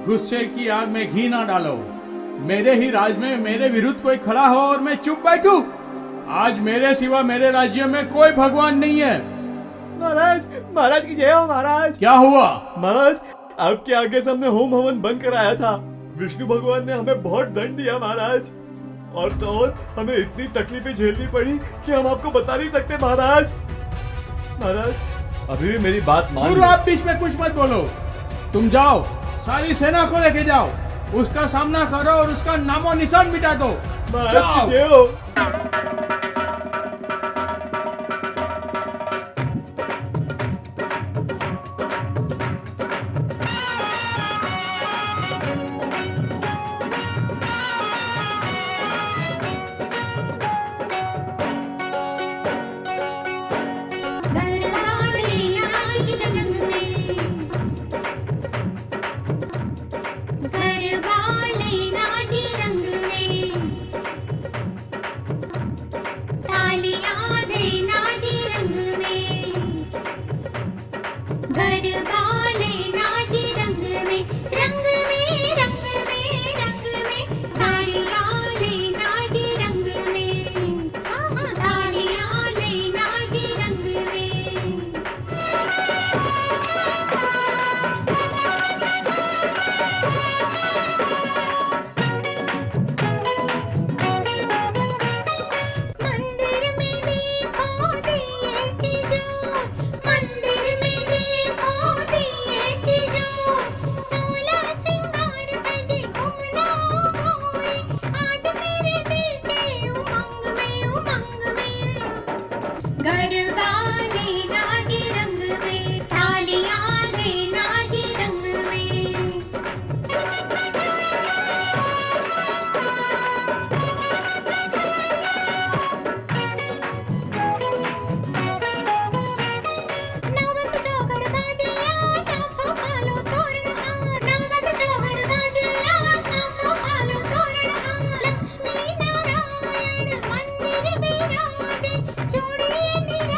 गुस्से की आग में घी ना डालो। मेरे ही राज में मेरे विरुद्ध कोई खड़ा हो और मैं चुप बैठूं? आज मेरे सिवा मेरे राज्य में कोई भगवान नहीं है। महाराज, महाराज की जय हो महाराज। क्या हुआ? महाराज, आपके आगे से हमने होम हवन बंद कराया था। विष्णु भगवान ने हमें बहुत दंड दिया महाराज। और तो और हमें इतनी तकलीफें झेलनी पड़ी कि हम आपको बता नहीं सकते महाराज। महाराज, अभी भी मेरी बात मान गुरु, लो। आप बीच में कुछ मत बोलो। तुम जाओ, सारी सेना को लेके जाओ, उसका सामना करो और उसका नामो निशान मिटा दो। महाराज जाओ। की जय हो। घरवाले नाच रंग में, घरवाले नाच रंग में, तालियां दे नाच रंग में, घरवाले नाच रंग में, रंग में रंग में रंग में, तालियां दे नाच रंग में, हाँ हाँ तालियां दे नाच रंग में। मंदिर में देखो दिए की जोत, मंदिर में देखो दिए की जोत, 16 सिंगार सजे घुमना गोरी, आज मेरे दिल के उमंग में, घरवाले नाच रंग में, तालियां दे नाच रंग में। नवत चौघड़ बाजे सासो पालो तोरण हार, नवत चौघड़ बाजे सासो पालो तोरण हार, लक्ष्मी नारायण मंदिर बिराजे, जोड़िए निराजे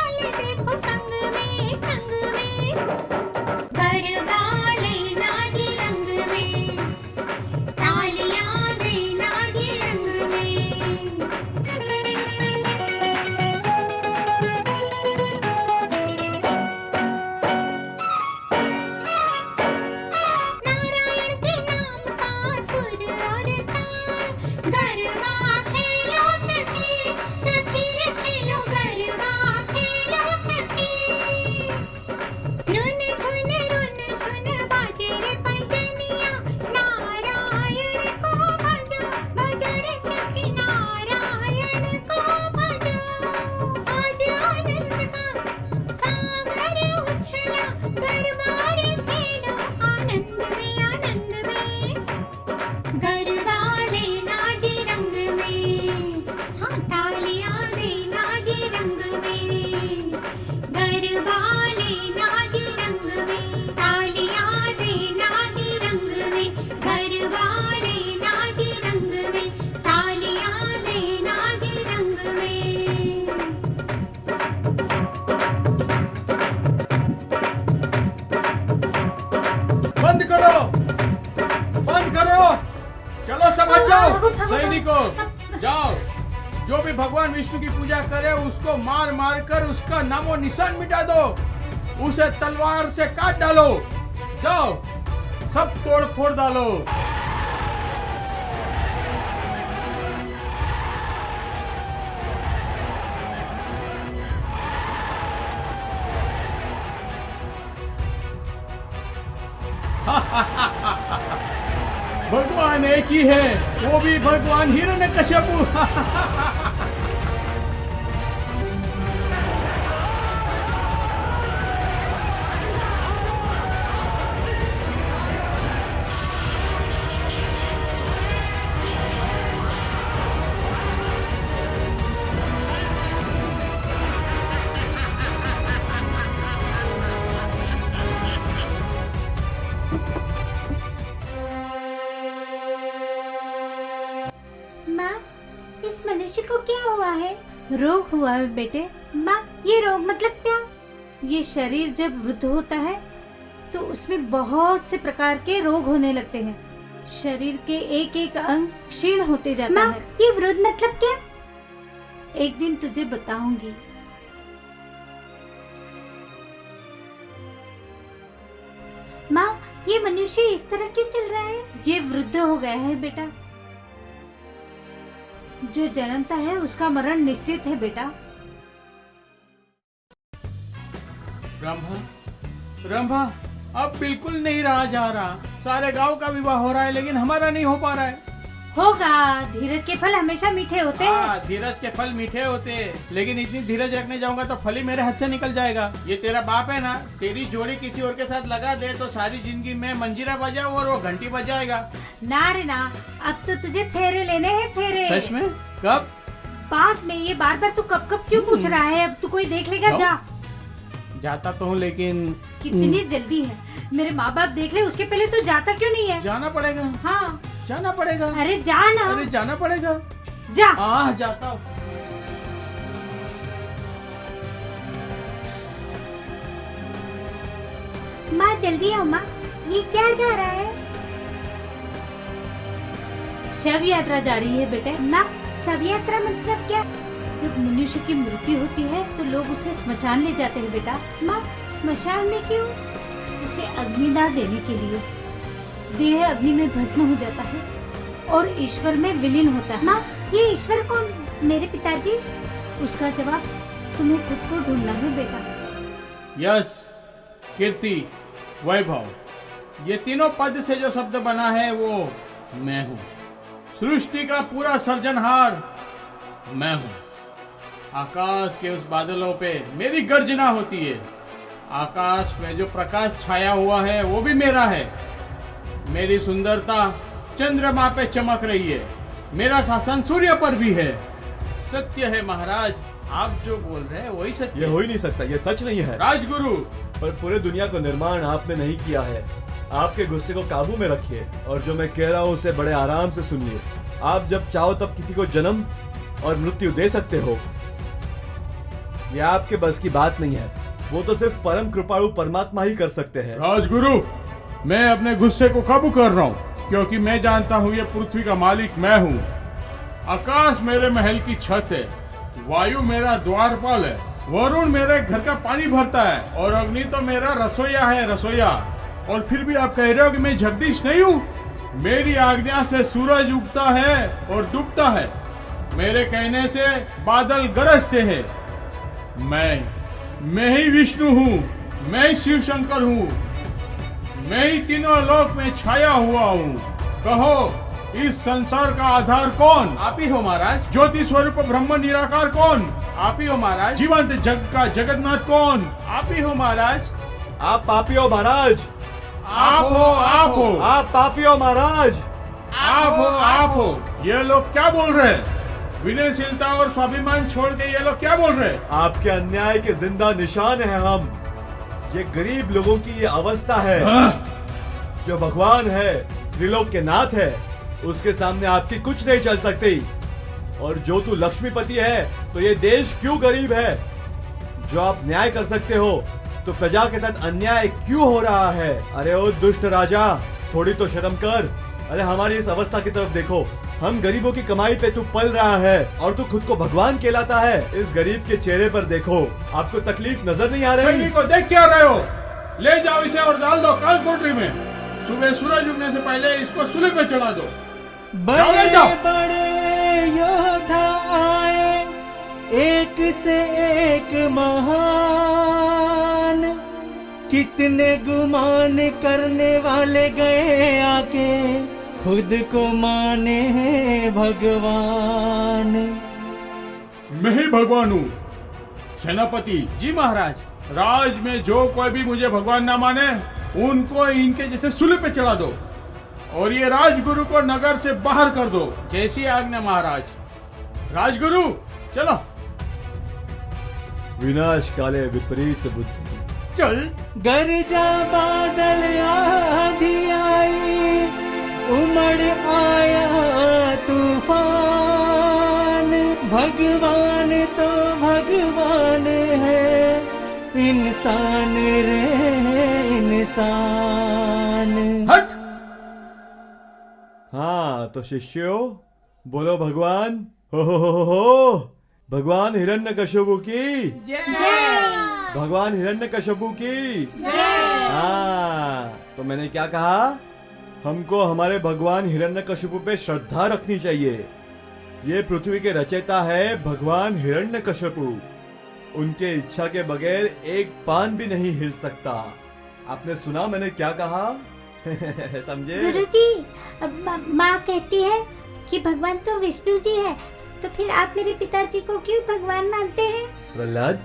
भगवान। सैनिकों जाओ, जो भी भगवान विष्णु की पूजा करे उसको मार मार कर उसका नामो निशान मिटा दो, उसे तलवार से काट डालो। जाओ, सब तोड़ फोड़ डालो। भगवान एक ही है, वो भी भगवान हिरण्यकश्यपु। माँ, इस मनुष्य को क्या हुआ है? रोग हुआ है बेटे। माँ, ये रोग मतलब क्या? ये शरीर जब वृद्ध होता है तो उसमें बहुत से प्रकार के रोग होने लगते हैं। शरीर के एक एक अंग क्षीण होते जाता है। ये वृद्ध मतलब क्या? एक दिन तुझे बताऊंगी। माँ, ये मनुष्य इस तरह क्यों चल रहा है? ये वृद्ध हो गया है बेटा। जो जन्मता है उसका मरण निश्चित है बेटा। रंभा, रंभा, अब बिल्कुल नहीं रहा जा रहा। सारे गांव का विवाह हो रहा है लेकिन हमारा नहीं हो पा रहा है। होगा, धीरज के फल हमेशा मीठे होते हैं। हाँ, धीरज के फल मीठे होते हैं, लेकिन इतनी धीरज रखने जाऊंगा तो फल ही मेरे हाथ से निकल जाएगा। ये तेरा बाप है ना, तेरी जोड़ी किसी और के साथ लगा दे तो सारी जिंदगी में मंजीरा बजाओ और वो घंटी बजाएगा। ना रे ना, अब तो तुझे फेरे लेने हैं, फेरे। सच में? कब? बाद में। ये बार बार तू कब कब क्यों पूछ रहा है? अब तू कोई देख लेगा। जा। जाता तो हूँ लेकिन कितनी जल्दी है? मेरे माँ बाप देख ले उसके पहले तू जाता क्यों नहीं है? जाना पड़ेगा। हाँ, जाना पड़ेगा। अरे जा ना। अरे जाना पड़ेगा। जा। जाता हूँ। माँ जल्दी आओ माँ। ये क्या जा रहा है? शव यात्रा जा रही है बेटे। माँ, शव यात्रा मतलब क्या? जब मनुष्य की मृत्यु होती है तो लोग उसे स्मशान ले जाते हैं बेटा। माँ, स्मशान में क्यों? उसे अग्निदाह देने के लिए। देह अग्नि में भस्म हो जाता है और ईश्वर में विलीन होता है। माँ, ये ईश्वर कौन? मेरे पिताजी। उसका जवाब तुम्हें खुद को ढूंढना है बेटा। यश, कीर्ति, वैभव, ये तीनों पद से जो शब्द बना है वो मैं हूँ। सृष्टि का पूरा सर्जनहार मैं हूँ। आकाश के उस बादलों पे मेरी गर्जना होती है। आकाश में जो प्रकाश छाया हुआ है वो भी मेरा है। मेरी सुंदरता चंद्रमा पे चमक रही है। मेरा शासन सूर्य पर भी है। सत्य है महाराज, आप जो बोल रहे हैं वही सत्य ये है। हो ही नहीं सकता, ये सच नहीं है। राजगुरु, पर पूरे दुनिया को निर्माण आपने नहीं किया है। आपके गुस्से को काबू में रखिए और जो मैं कह रहा हूँ उसे बड़े आराम से सुनिए। आप जब चाहो तब किसी को जन्म और मृत्यु दे सकते हो। यह आपके बस की बात नहीं है। वो तो सिर्फ परम कृपालु परमात्मा ही कर सकते हैं। राजगुरु, मैं अपने गुस्से को काबू कर रहा हूँ क्योंकि मैं जानता हूँ ये पृथ्वी का मालिक मैं हूँ। आकाश मेरे महल की छत है, वायु मेरा द्वारपाल है, वरुण मेरे घर का पानी भरता है और अग्नि तो मेरा रसोईया है, रसोईया। और फिर भी आप कह रहे हो कि मैं जगदीश नहीं हूँ? मेरी आज्ञा से सूरज उगता है और डूबता है। मेरे कहने से बादल गरजते हैं। मैं ही विष्णु हूँ, मैं ही शिव शंकर हूँ, मैं ही तीनों लोक में छाया हुआ हूँ। कहो, इस संसार का आधार कौन? आप ही हो महाराज। ज्योति स्वरूप ब्रह्म निराकार कौन? आप ही हो महाराज। जीवंत जग का जगन्नाथ कौन? आप ही हो महाराज। आप पापी हो महाराज। आप हो, आप हो, आप पापी हो महाराज। आप हो, आप हो। ये लोग क्या बोल रहे हैं? विनयशीलता और स्वाभिमान छोड़ के ये लोग क्या बोल रहे हैं? आपके अन्याय के जिंदा निशान है हम। ये गरीब लोगों की ये अवस्था है। जो भगवान है, त्रिलोक के नाथ है, उसके सामने आपकी कुछ नहीं चल सकती। और जो तू लक्ष्मीपति है तो ये देश क्यों गरीब है? जो आप न्याय कर सकते हो तो प्रजा के साथ अन्याय क्यों हो रहा है? अरे ओ दुष्ट राजा, थोड़ी तो शर्म कर। अरे हमारी इस अवस्था की तरफ देखो। हम गरीबों की कमाई पे तू पल रहा है और तू खुद को भगवान कहलाता है। इस गरीब के चेहरे पर देखो, आपको तकलीफ नजर नहीं आ रही? सैनी को देख क्या रहे हो? ले जाओ इसे और डाल दो काल कोठरी में। सुबह सूरज उगने से पहले इसको सूली पे चढ़ा दो। बड़े जाओ। बड़े योद्धा आए, एक से एक महान, कितने गुमान करने वाले गए आके, खुद को माने हैं भगवान। मैं ही भगवान हूँ। सेनापति जी महाराज। राज में जो कोई भी मुझे भगवान ना माने, उनको इनके जैसे सूली पे चढ़ा दो और ये राजगुरु को नगर से बाहर कर दो। जैसी आज्ञा महाराज। राजगुरु चलो। विनाश काले विपरीत बुद्धि। चल। गरजा बादल आधी आई, उमड़ आया तूफान, भगवान तो भगवान है, इंसान रे इंसान। हट। हाँ तो शिष्यों बोलो भगवान हो भगवान हिरण्यकश्यपु की भगवान हिरण्यकश्यपु की हाँ। तो मैंने क्या कहा? हमको हमारे भगवान हिरण्यकश्यपु पे श्रद्धा रखनी चाहिए। ये पृथ्वी के रचयिता है भगवान हिरण्यकश्यपु। उनके इच्छा के बगैर एक पान भी नहीं हिल सकता। आपने सुना मैंने क्या कहा? समझे? गुरुजी, माँ कहती है कि भगवान तो विष्णु जी है, तो फिर आप मेरे पिताजी को क्यों भगवान मानते हैं? प्रहलाद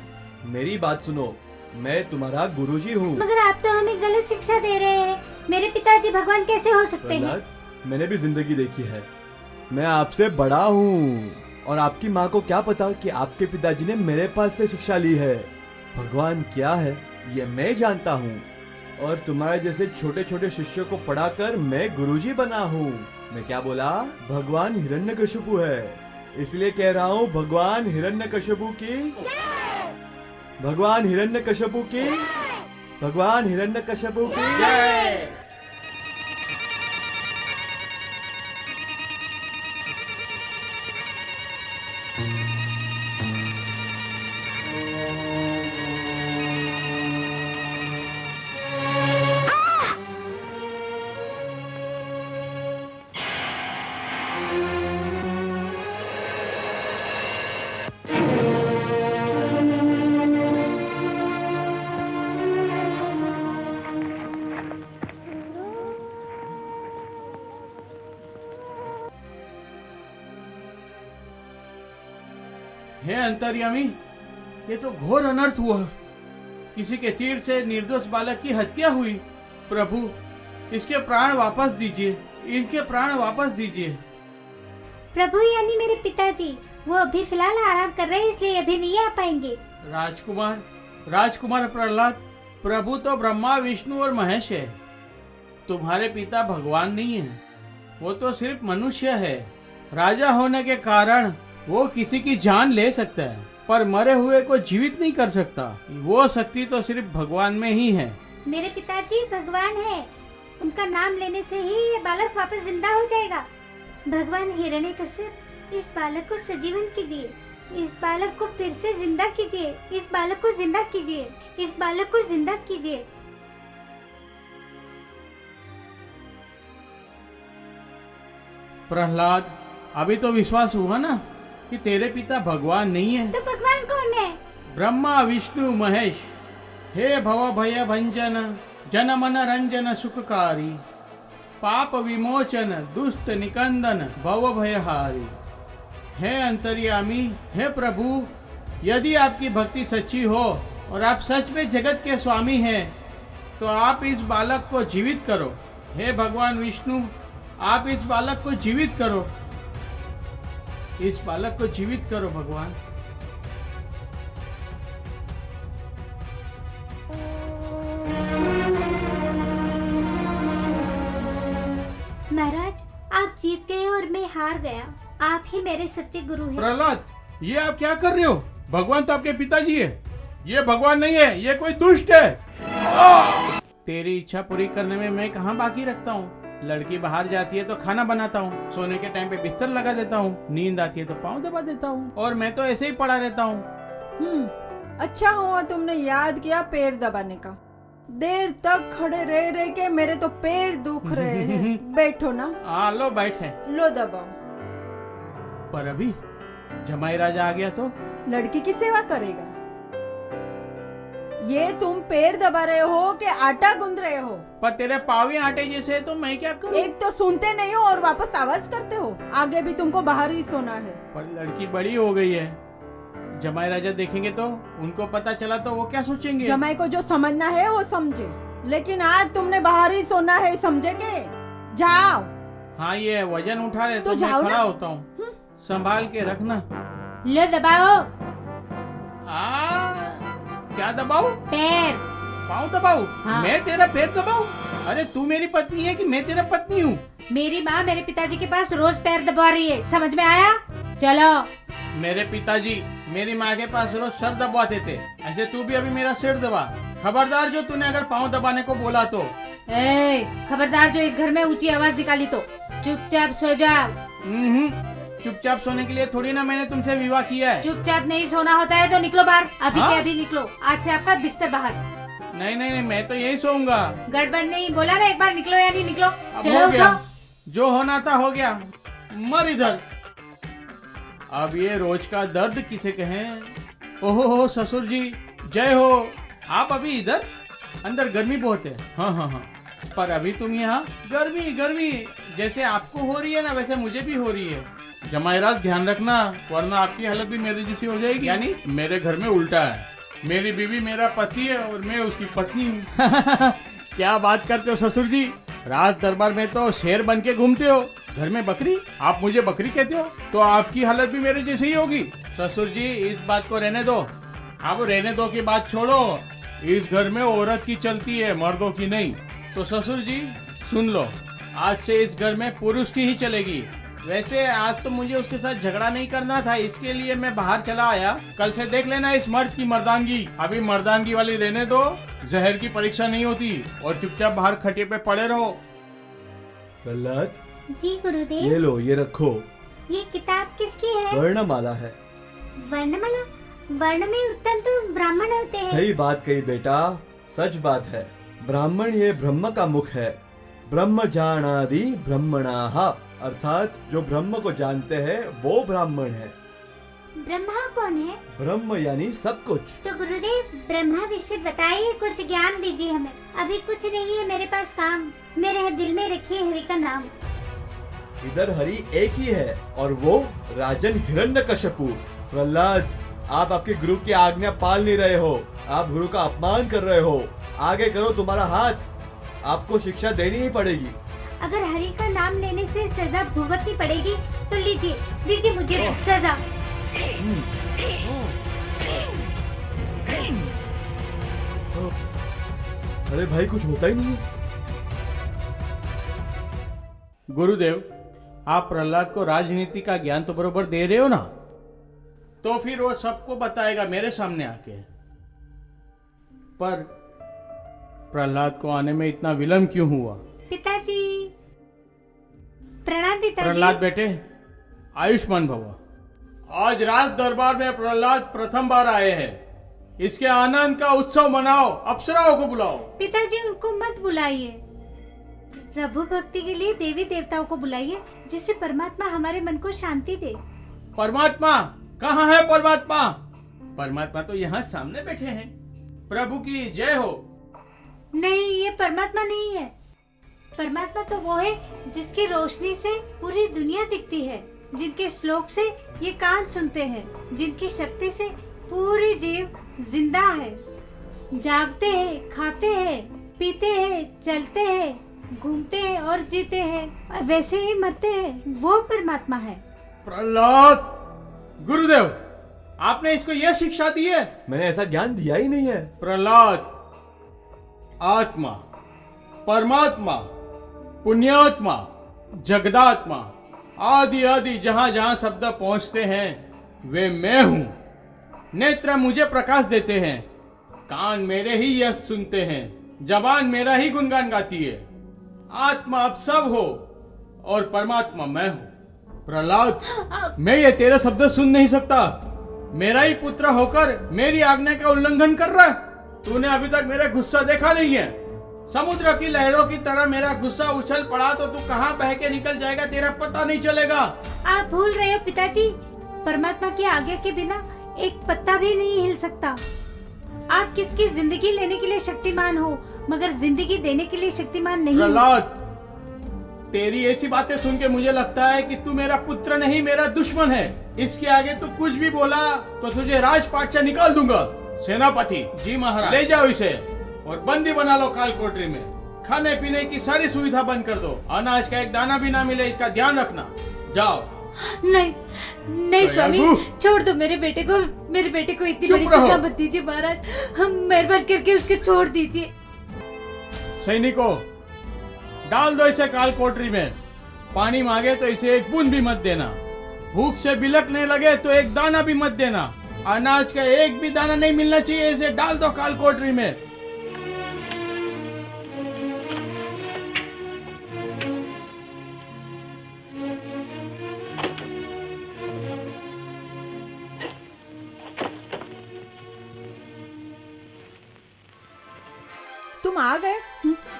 मेरी बात सुनो, मैं तुम्हारा गुरुजी हूँ। मगर आप तो हमें गलत शिक्षा दे रहे हैं। मेरे पिताजी भगवान कैसे हो सकते हैं? प्रहलाद मैंने भी जिंदगी देखी है, मैं आपसे बड़ा हूँ और आपकी माँ को क्या पता कि आपके पिताजी ने मेरे पास से शिक्षा ली है। भगवान क्या है ये मैं जानता हूँ और तुम्हारे जैसे छोटे छोटे शिष्यों को पढ़ाकर मैं गुरुजी बना हूँ। मैं क्या बोला? भगवान हिरण्यकश्यपु है, इसलिए कह रहा हूँ भगवान हिरण्यकश्यपु की भगवान हिरण्यकश्यपु की भगवान हिरण्यकश्यपु की जय। हे अंतर्यामी, ये तो घोर अनर्थ हुआ। किसी के तीर से निर्दोष बालक की हत्या हुई। प्रभु इसके प्राण वापस दीजिए, इनके प्राण वापस दीजिए। प्रभु यानी मेरे पिताजी, वो अभी फिलहाल आराम कर रहे हैं, इसलिए अभी नहीं आ पाएंगे। राजकुमार प्रहलाद, प्रभु तो ब्रह्मा विष्णु और महेश है। तुम्हारे पिता भगवान नहीं है, वो तो सिर्फ मनुष्य है। राजा होने के कारण वो किसी की जान ले सकता है, पर मरे हुए को जीवित नहीं कर सकता। वो शक्ति तो सिर्फ भगवान में ही है। मेरे पिताजी भगवान है, उनका नाम लेने से ही ये बालक वापस जिंदा हो जाएगा। भगवान हिरण्यकश्यप, इस बालक को सजीवन कीजिए, इस बालक को फिर से जिंदा कीजिए, इस बालक को जिंदा कीजिए, इस बालक को जिंदा कीजिए। प्रहलाद, अभी तो विश्वास हुआ ना कि तेरे पिता भगवान नहीं है। तो भगवान कौन है? ब्रह्मा विष्णु महेश। हे भव भय भंजन, जन मन रंजन सुखकारी, पाप विमोचन दुष्ट निकंदन भव भयहारी। हे अंतर्यामी, हे प्रभु, यदि आपकी भक्ति सच्ची हो और आप सच में जगत के स्वामी हैं, तो आप इस बालक को जीवित करो। हे भगवान विष्णु, आप इस बालक को जीवित करो, इस बालक को जीवित करो भगवान। महाराज, आप जीत गए और मैं हार गया। आप ही मेरे सच्चे गुरु हैं। प्रहलाद, ये आप क्या कर रहे हो? भगवान तो आपके पिताजी है, ये भगवान नहीं है, ये कोई दुष्ट है। तेरी इच्छा पूरी करने में मैं कहाँ बाकी रखता हूँ, लड़की बाहर जाती है तो खाना बनाता हूँ, सोने के टाइम पे बिस्तर लगा देता हूँ, नींद आती है तो पाँव दबा देता हूँ, और मैं तो ऐसे ही पड़ा रहता हूँ। अच्छा हुआ तुमने याद किया पैर दबाने का। देर तक खड़े रह रहे के मेरे तो पैर दुख रहे हैं। बैठो ना। हाँ लो बैठे। लो दबाओ। पर अभी जमाई राजा आ गया तो लड़की की सेवा करेगा। ये तुम पैर दबा रहे हो कि आटा गूंद रहे हो? पर तेरे पाँव ही आटे जैसे है तो मैं क्या करूँ? एक तो सुनते नहीं हो और वापस आवाज करते हो। आगे भी तुमको बाहर ही सोना है। पर लड़की बड़ी हो गई है, जमाई राजा देखेंगे तो उनको पता चला तो वो क्या सोचेंगे? जमाई को जो समझना है वो समझे, लेकिन आज तुमने बाहर ही सोना है, समझे के? जाओ। हाँ ये वजन उठा ले तो मैं जाओ खड़ा ना। होता हूँ, संभाल के रखना। लो दबाओ। क्या दबाऊ? पैर। पाँव दबाऊ? हाँ। मैं तेरा पैर दबाऊ? अरे तू मेरी पत्नी है कि मैं तेरा पत्नी हूँ? मेरी माँ मेरे पिताजी के पास रोज पैर दबा रही है, समझ में आया? चलो। मेरे पिताजी मेरी माँ के पास रोज सर दबाते थे, ऐसे तू भी अभी मेरा सिर दबा। खबरदार जो तूने अगर पाँव दबाने को बोला तो। खबरदार जो इस घर में ऊंची आवाज निकाली तो चुपचाप सो जाओ। चुपचाप सोने के लिए थोड़ी ना मैंने तुमसे विवाह किया है। चुपचाप नहीं सोना होता है तो निकलो बाहर, अभी हाँ? के अभी निकलो। आज से आपका बिस्तर बाहर। नहीं नहीं नहीं, मैं तो यही सोऊंगा। गड़बड़ नहीं, बोला ना एक बार निकलो या नहीं निकलो। अब चलो हो गया, उठो। जो होना था हो गया, मर इधर। अब ये रोज का दर्द किसे कहें। ओहो ससुर जी जय हो। आप अभी इधर? अंदर गर्मी बहुत है। हाँ हाँ हाँ, पर अभी तुम यहाँ गर्मी गर्मी जैसे आपको हो रही है ना वैसे मुझे भी हो रही है। जमाई राज ध्यान रखना, वरना आपकी हालत भी मेरी जैसी हो जाएगी। यानी मेरे घर में उल्टा है, मेरी बीवी मेरा पति है और मैं उसकी पत्नी हूँ। क्या बात करते हो ससुर जी, राज दरबार में तो शेर बन के घूमते हो, घर में बकरी। आप मुझे बकरी कहते हो तो आपकी हालत भी मेरे जैसी ही होगी। ससुर जी इस बात को रहने दो। अब रहने दो की बात छोड़ो, इस घर में औरत की चलती है, मर्दों की नहीं। तो ससुर जी सुन लो, आज से इस घर में पुरुष की ही चलेगी। वैसे आज तो मुझे उसके साथ झगड़ा नहीं करना था, इसके लिए मैं बाहर चला आया। कल से देख लेना इस मर्द की मर्दांगी। अभी मर्दांगी वाली रहने दो, जहर की परीक्षा नहीं होती। और चुपचाप बाहर खटिए पे पड़े रहो। प्रहलाद, जी गुरुदेव। ये लो, ये रखो। ये किताब किसकी है? वर्णमाला है। वर्णमाला? वर्ण में उत्तम तो ब्राह्मण होते हैं। सही बात कही बेटा, सच बात है। ब्राह्मण ये ब्रह्म का मुख है। ब्रह्म जानादि ब्रह्मणाः, अर्थात जो ब्रह्म को जानते हैं वो ब्राह्मण है। ब्रह्मा कौन है? ब्रह्म यानी सब कुछ। तो गुरुदेव ब्रह्मा विषय बताइए, कुछ ज्ञान दीजिए हमें। अभी कुछ नहीं है मेरे पास काम, मेरे दिल में रखिए हरि का नाम। इधर हरि एक ही है और वो राजन हिरण्यकश्यपु। प्रहलाद, आप आपके गुरु की आज्ञा पाल नहीं रहे हो, आप गुरु का अपमान कर रहे हो। आगे करो तुम्हारा हाथ, आपको शिक्षा देनी ही पड़ेगी। अगर हरि का नाम लेने से सजा भुगतनी पड़ेगी तो लीजिए, दीजिए मुझे सजा। अरे भाई, कुछ होता ही नहीं है। गुरुदेव, आप प्रहलाद को राजनीति का ज्ञान तो बरोबर दे रहे हो ना, तो फिर वो सबको बताएगा मेरे सामने आके। पर प्रहलाद को आने में इतना विलंब क्यों हुआ? पिताजी प्रणाम। पिताजी प्रहलाद बेटे, आयुष्मान भव। आज राज दरबार में प्रहलाद प्रथम बार आए हैं, इसके आनंद का उत्सव मनाओ, अप्सराओं को बुलाओ। पिताजी उनको मत बुलाइए, प्रभु भक्ति के लिए देवी देवताओं को बुलाइए, जिससे परमात्मा हमारे मन को शांति दे। परमात्मा कहाँ है? परमात्मा परमात्मा तो यहाँ सामने बैठे हैं। प्रभु की जय हो। नहीं, ये परमात्मा नहीं है। परमात्मा तो वो है जिसकी रोशनी से पूरी दुनिया दिखती है, जिनके श्लोक से ये कान सुनते हैं, जिनकी शक्ति से पूरी जीव जिंदा है। जागते हैं, खाते हैं, पीते हैं, चलते हैं, घूमते हैं और जीते हैं, वैसे ही मरते हैं। वो परमात्मा है। प्रहलाद, गुरुदेव आपने इसको यह शिक्षा दी है? मैंने ऐसा ज्ञान दिया ही नहीं है। प्रहलाद, आत्मा, परमात्मा, पुण्यात्मा, जगदात्मा, आदि आदि जहां जहां शब्द पहुंचते हैं वे मैं हूं। नेत्र मुझे प्रकाश देते हैं, कान मेरे ही यश सुनते हैं, जबान मेरा ही गुणगान गाती है। आत्मा अब सब हो और परमात्मा मैं हूँ। प्रहलाद, मैं ये तेरे शब्द सुन नहीं सकता। मेरा ही पुत्र होकर मेरी आज्ञा का उल्लंघन कर रहा है। तूने अभी तक मेरा गुस्सा देखा नहीं है। समुद्र की लहरों की तरह मेरा गुस्सा उछल पड़ा तो तू कहाँ बह के निकल जाएगा, तेरा पता नहीं चलेगा। आप भूल रहे हो पिताजी, परमात्मा की आज्ञा के बिना एक पत्ता भी नहीं हिल सकता। आप किसकी जिंदगी लेने के लिए शक्तिमान हो, मगर जिंदगी देने के लिए शक्तिमान नहीं हो। प्रहलाद, तेरी ऐसी बातें सुन के मुझे लगता है कि तू मेरा पुत्र नहीं, मेरा दुश्मन है। इसके आगे तू कुछ भी बोला तो तुझे राजपाट से निकाल दूंगा। सेनापति जी महाराज, ले जाओ इसे और बंदी बना लो काल कोठरी में। खाने पीने की सारी सुविधा बंद कर दो। अनाज का एक दाना भी ना मिले, इसका ध्यान रखना। जाओ। नहीं नहीं स्वामी, दयालु। छोड़ दो मेरे बेटे को इतनी चुप बड़ी रहो। सजा मत दीजिए महाराज। हम मेहरबान करके उसके छोड़ दीजिए। सैनिकों, डाल दो इसे काल कोठरी में। पानी मांगे तो इसे एक बूंद भी मत देना। भूख से बिलकने लगे तो एक दाना भी मत देना। अनाज का एक भी दाना नहीं मिलना चाहिए। इसे डाल दो काल कोठरी में। तुम आ गए?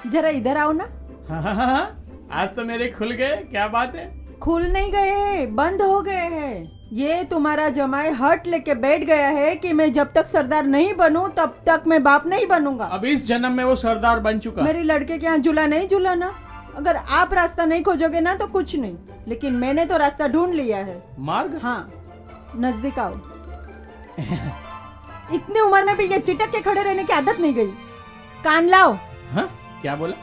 जरा इधर आओ ना। हाँ, आज तो मेरे खुल गए। क्या बात है? खुल नहीं गए, बंद हो गए हैं। ये तुम्हारा जमाई हट लेके बैठ गया है कि मैं जब तक सरदार नहीं बनूं तब तक मैं बाप नहीं बनूंगा। अब इस जन्म में वो सरदार बन चुका। मेरे लड़के के यहाँ झूला नहीं झूलाना। अगर आप रास्ता नहीं खोजोगे ना तो कुछ नहीं, लेकिन मैंने तो रास्ता ढूंढ लिया है। मार्ग? हाँ, नजदीक आओ। इतनी उम्र में भी ये चिटक के खड़े रहने की आदत नहीं गई। कान लाओ। हाँ? क्या बोला?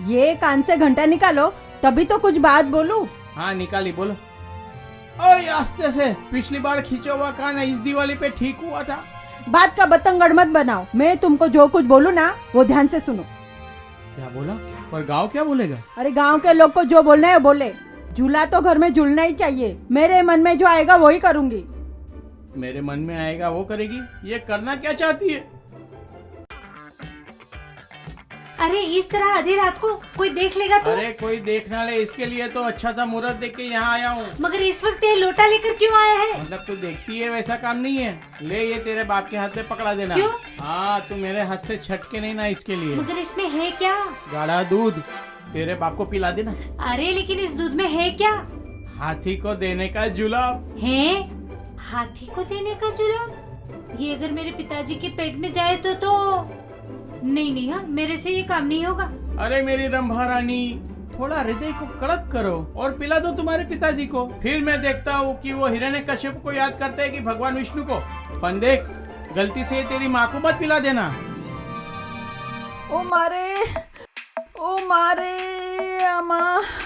ये कान से घंटा निकालो तभी तो कुछ बात बोलूं। हाँ, निकाली, बोलो। ओए, आस्ते से। पिछली बार खींचा हुआ कान इस दिवाली पे ठीक हुआ था। बात का बतंगड़ मत बनाओ। मैं तुमको जो कुछ बोलूं ना वो ध्यान से सुनो। क्या बोला? पर गांव क्या बोलेगा? अरे गांव के लोग को जो बोलना है बोले। झूला तो घर में झूलना ही चाहिए। मेरे मन में जो आएगा वही करूंगी। मेरे मन में आएगा वो करेगी? ये करना क्या चाहती है? अरे इस तरह आधी रात को कोई देख लेगा तो? अरे कोई देखना ले, इसके लिए तो अच्छा सा मुहूर्त देख के यहाँ आया हूँ। मगर इस वक्त ये लोटा लेकर क्यों आया है? मतलब तू देखती है वैसा काम नहीं है। ले, ये तेरे बाप के हाथ में पकड़ा देना। क्यों? हाँ, तू मेरे हाथ से छटके नहीं ना, इसके लिए। मगर इसमें है क्या? गाढ़ा दूध तेरे बाप को पिला देना। अरे लेकिन इस दूध में है क्या? हाथी को देने का जुलाब। है? हाथी को देने का जुलाब? ये अगर मेरे पिताजी के पेट में जाए तो नहीं, हाँ मेरे से ये काम नहीं होगा। अरे मेरी रंभा रानी, थोड़ा हृदय को कड़क करो और पिला दो तुम्हारे पिताजी को। फिर मैं देखता हूँ कि वो हिरण्यकश्यप को याद करते हैं कि भगवान विष्णु को। पन देख, गलती से तेरी माँ को मत पिला देना। ओ मारे अम्मा।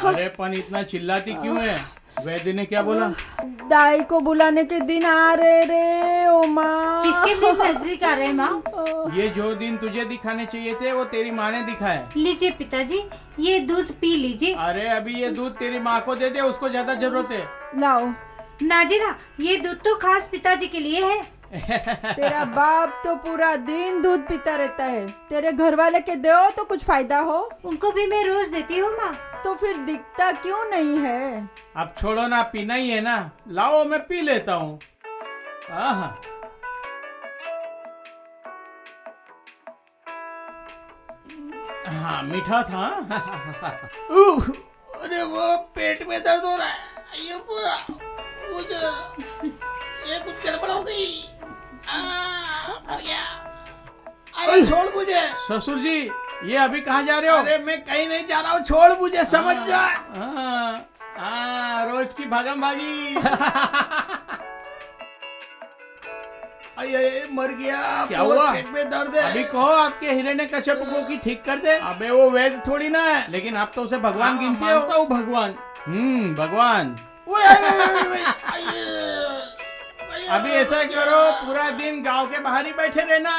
अरे पन इतना चिल्लाती क्यों है? वैद्य ने क्या बोला? दाई को बुलाने के दिन आ रहे रे। ओ माँ, किसके दिन नजदीक आ रहे हैं माँ? ये जो दिन तुझे दिखाने चाहिए थे वो तेरी माँ ने दिखाए। लीजिए पिताजी, ये दूध पी लीजिए। अरे अभी ये दूध तेरी माँ को दे दे, उसको ज्यादा जरूरत है। लाओ। नाजिरा, ये दूध तो खास पिताजी के लिए है। तेरा बाप तो पूरा दिन दूध पीता रहता है। तेरे घर वाले के दो तो कुछ फायदा हो। उनको भी मैं रोज देती हूँ माँ। तो फिर दिखता क्यों नहीं है? अब छोड़ो ना, पीना ही है ना। लाओ मैं पी लेता हूँ। हाँ, मीठा था। अरे वो पेट में दर्द हो रहा है। ये कुछ गड़बड़ हो गई। मर गया। अरे छोड़ मुझे। ससुर जी, ये अभी कहाँ जा रहे हो? अरे मैं कहीं नहीं जा रहा हूँ, छोड़ मुझे, समझ जा। रोज की भागम भागी। अये मर गया। क्या हुआ? पेट में दर्द है। अभी कहो आपके हिरण्यकश्यप को कि ठीक कर दे। अबे वो वैद्य थोड़ी ना है, लेकिन आप तो उसे भगवान गिनते हो। भगवान। भगवान। अभी ऐसा करो, पूरा दिन गांव के बाहर ही बैठे रहना।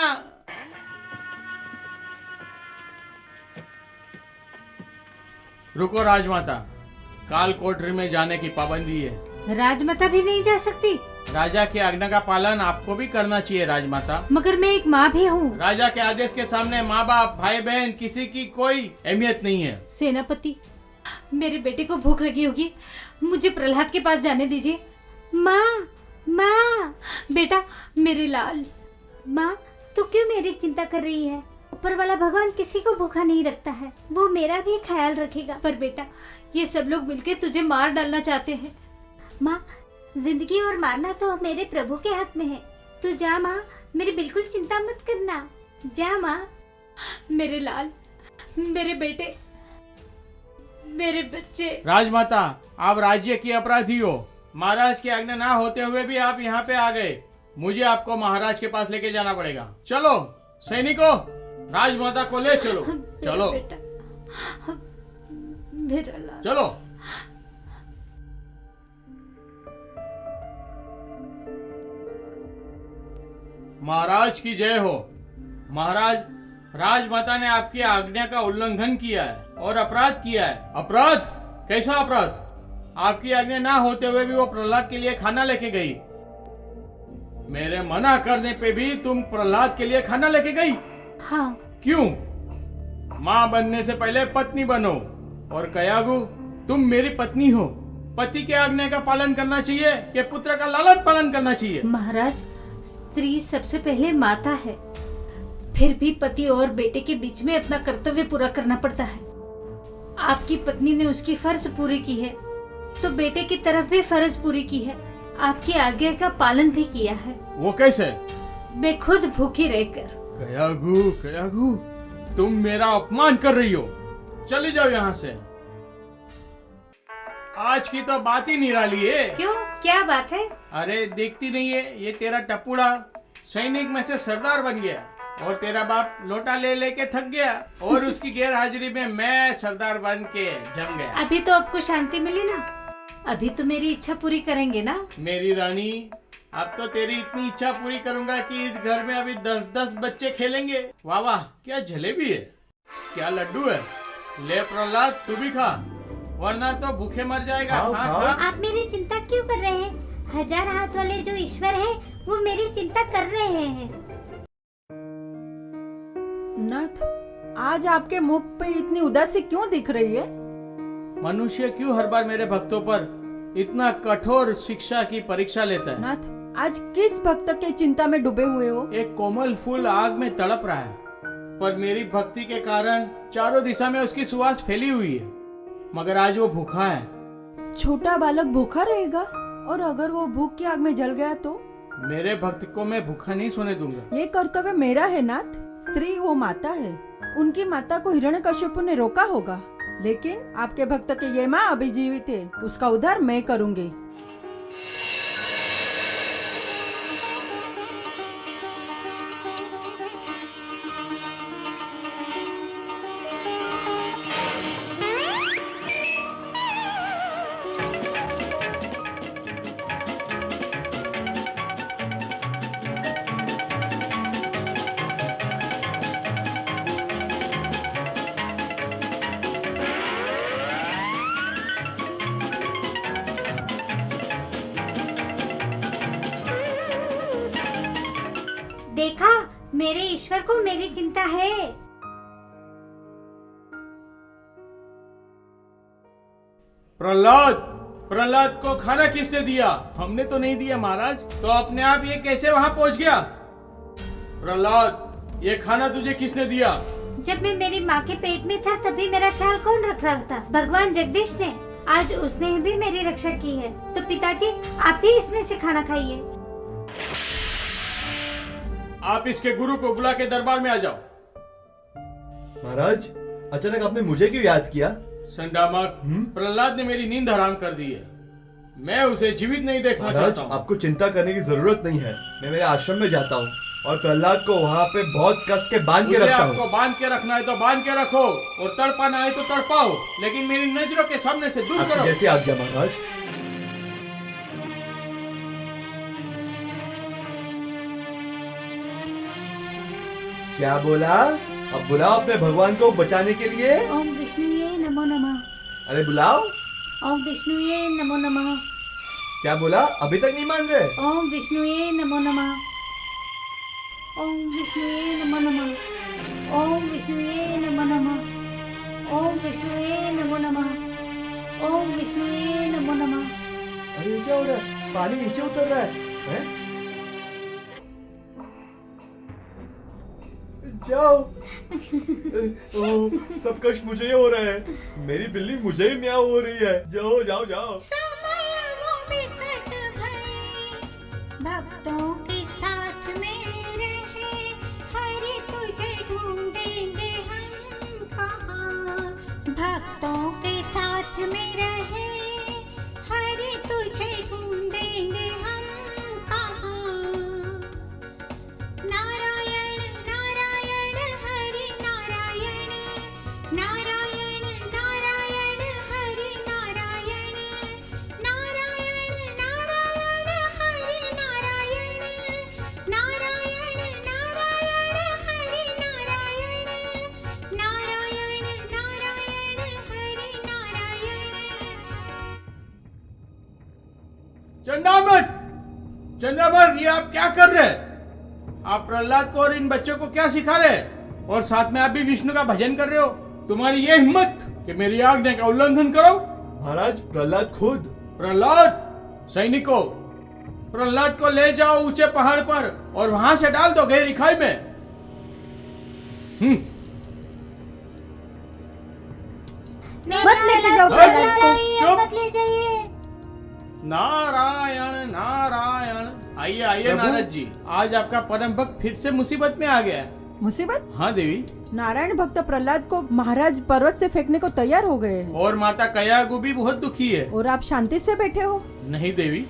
रुको राजमाता, काल कोठरी में जाने की पाबंदी है। राजमाता भी नहीं जा सकती? राजा की आज्ञा का पालन आपको भी करना चाहिए राजमाता। मगर मैं एक माँ भी हूँ। राजा के आदेश के सामने माँ बाप भाई बहन किसी की कोई अहमियत नहीं है। सेनापति, मेरे बेटे को भूख लगी होगी, मुझे प्रहलाद के पास जाने दीजिए। माँ, माँ, बेटा मेरे लाल। माँ, तू क्यों मेरी चिंता कर रही है? ऊपर वाला भगवान किसी को भूखा नहीं रखता है, वो मेरा भी ख्याल रखेगा। पर बेटा, ये सब लोग मिलके तुझे मार डालना चाहते हैं। माँ, जिंदगी और मारना तो मेरे प्रभु के हाथ में है। तू जा माँ, मेरी बिल्कुल चिंता मत करना। जा माँ। मेरे लाल, मेरे बेटे, मेरे बच्चे। राजमाता, आप राज्य की अपराधी हो। महाराज की आज्ञा ना होते हुए भी आप यहाँ पे आ गए। मुझे आपको महाराज के पास लेके जाना पड़ेगा। चलो सैनिकों, राजमाता को ले चलो। चलो बेटा, मेरा लाल। चलो। महाराज की जय हो। महाराज, राजमाता ने आपकी आज्ञा का उल्लंघन किया है और अपराध किया है। अपराध? कैसा अपराध? आपकी आज्ञा ना होते हुए भी वो प्रहलाद के लिए खाना लेके गई। मेरे मना करने पे भी तुम प्रहलाद के लिए खाना लेके गई? हाँ। क्यों? माँ बनने से पहले पत्नी बनो। और कयागु, तुम मेरी पत्नी हो। पति के आज्ञा का पालन करना चाहिए कि पुत्र का लालच पालन करना चाहिए? महाराज, स्त्री सबसे पहले माता है, फिर भी पति और बेटे के बीच में अपना कर्तव्य पूरा करना पड़ता है। आपकी पत्नी ने उसकी फर्ज पूरी की है, तो बेटे की तरफ भी फर्ज पूरी की है। आपकी आज्ञा का पालन भी किया है। वो कैसे? मैं खुद भूखी रहकर। कयागु, कयागु, तुम मेरा अपमान कर रही हो। चली जाओ यहाँ से। आज की तो बात ही निराली है। क्यों, क्या बात है? अरे देखती नहीं है, ये तेरा टपुड़ा सैनिक में से सरदार बन गया और तेरा बाप लोटा ले लेके थक गया और उसकी गैर हाजिरी में मैं सरदार बन के जम गया। अभी तो आपको शांति मिली ना, अभी तो मेरी इच्छा पूरी करेंगे ना? मेरी रानी, अब तो तेरी इतनी इच्छा पूरी करूंगा कि इस घर में अभी 10-10 बच्चे खेलेंगे। वाह वाह, क्या जलेबी है, क्या लड्डू है। ले प्रहलाद, तू भी खा, वरना तो भूखे मर जाएगा। खाओ, खा, खाओ। खा। आप मेरी चिंता क्यों कर रहे हैं? 1000 हाथ वाले जो ईश्वर है, वो मेरी चिंता कर रहे हैं। नाथ, आज आपके मुख पे इतनी उदासी क्यों दिख रही है? मनुष्य क्यों हर बार मेरे भक्तों पर इतना कठोर शिक्षा की परीक्षा लेता है? नाथ, आज किस भक्त के चिंता में डूबे हुए हो? एक कोमल फूल आग में तड़प रहा है, पर मेरी भक्ति के कारण चारों दिशा में उसकी सुवास फैली हुई है, मगर आज वो भूखा है। छोटा बालक भूखा रहेगा, और अगर वो भूख की आग में जल गया तो? मेरे भक्त को मैं भूखा नहीं सोने दूंगा। ये कर्तव्य मेरा है नाथ। स्त्री वो माता है, उनकी माता को हिरण्यकश्यप ने रोका होगा, लेकिन आपके भक्त के ये माँ अभी जीवित है, उसका उद्धार मैं करूंगी। देखा, मेरे ईश्वर को मेरी चिंता है। प्रहलाद, प्रहलाद को खाना किसने दिया? हमने तो नहीं दिया महाराज। तो अपने आप ये कैसे वहाँ पहुँच गया? प्रहलाद, ये खाना तुझे किसने दिया? जब मैं मेरी माँ के पेट में था, तभी मेरा ख्याल कौन रख रहा था? भगवान जगदीश ने। आज उसने भी मेरी रक्षा की है, तो पिताजी आप भी इसमें से खाना खाइए। आप इसके गुरु को बुला के दरबार में आ जाओ। महाराज, अचानक आपने मुझे क्यों याद किया? संडामक, प्रहलाद ने मेरी नींद हराम कर दी है। मैं उसे जीवित नहीं देखना महाराज, चाहता हूँ। आपको चिंता करने की जरूरत नहीं है। मैं मेरे आश्रम में जाता हूँ और प्रहलाद को वहाँ पे बहुत कस के बांध के उसे रखता आपको हूँ। बांध के रखना है तो बांध के रखो, और तड़पाना है तो तड़पाओ, लेकिन मेरी नजरों के सामने से दूर आपकी करो। जैसी आज्ञा महाराज। क्या बोला? अब बुलाओ अपने भगवान को बचाने के लिए। ओम विष्णुये नमो नमः। अरे बुलाओ। ओम विष्णुये नमो नमः। क्या बोला? अभी तक नहीं मान रहे? ओम विष्णुये नमो नमः। ओम विष्णुये नमो नमः। ओम विष्णुये नमो नमः। ओम विष्णुये नमो नमः। ओम विष्णुये नमो नमः। अरे ये क्या हो रहा है? पानी नीचे उतर रहा है, हैं? जाओ। ओह, सब कष्ट मुझे ही हो रहा है। मेरी बिल्ली मुझे ही म्याऊं हो रही है। जाओ जाओ जाओ। समय वो बिकट भई, भक्तों के साथ में रहे, हरि तुझे ढूंढेंगे हम कहाँ। भक्तों के साथ में रहे, हरि तुझे ढूंढेंगे हम कहाँ। नारायण नारायण हरि नारायण, नारायण नारायण हरि नारायण, नारायण नारायण हरि नारायण, नारायण नारायण हरि नारायण, नारायण नारायण हरि नारायण। चंडामत, चंडामत, ये आप क्या कर रहे हैं? आप प्रहलाद को और इन बच्चों को क्या सिखा रहे हैं? और साथ में आप भी विष्णु का भजन कर रहे हो? तुम्हारी ये हिम्मत कि मेरी आज्ञा का उल्लंघन करो? महाराज, प्रहलाद खुद। प्रहलाद, सैनिकों, प्रहलाद को ले जाओ ऊंचे पहाड़ पर और वहां से डाल दो गहरी खाई में। मत लेके जाओ प्रहलाद प्रहलाद को। चुप। मत ले जाइए। नारायण नारायण। आइए आइए प्रभु। नारद जी, आज आपका परम भक्त फिर से मुसीबत में आ गया है। मुसीबत? हाँ देवी। नारायण भक्त प्रहलाद को महाराज पर्वत से फेंकने को तैयार हो गए हैं और माता कयागु भी बहुत दुखी है। और आप शांति से बैठे हो। नहीं देवी,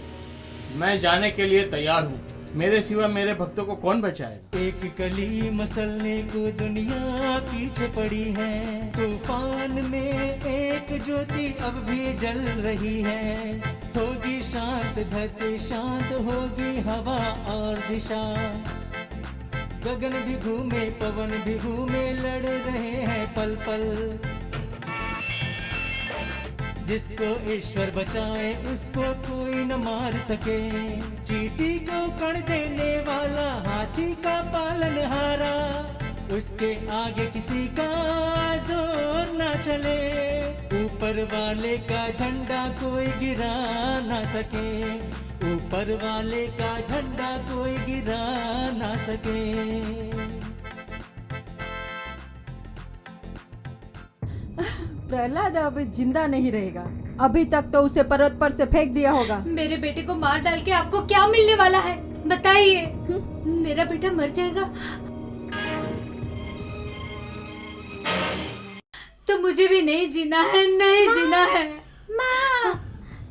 मैं जाने के लिए तैयार हूँ। मेरे सिवा मेरे भक्तों को कौन बचाएगा? एक कली मसलने को दुनिया पीछे पड़ी है, तूफान में एक ज्योति अब भी जल रही है। होगी शांत धरती, शांत होगी हवा और दिशा। गगन भी घूमे, पवन भी घूमे, लड़ रहे हैं पल पल। जिसको ईश्वर बचाए उसको कोई न मार सके। चींटी को कण देने वाला हाथी का पालनहारा, उसके आगे किसी का जोर न चले। ऊपर वाले का झंडा कोई गिरा ना सके, ऊपर वाले का झंडा कोई गिरा ना सके। प्रहलाद अब जिंदा नहीं रहेगा। अभी तक तो उसे पर्वत पर से फेंक दिया होगा। मेरे बेटे को मार डाल के आपको क्या मिलने वाला है बताइए? मेरा बेटा मर जाएगा तो मुझे भी नहीं जीना है, नहीं जीना है। माँ,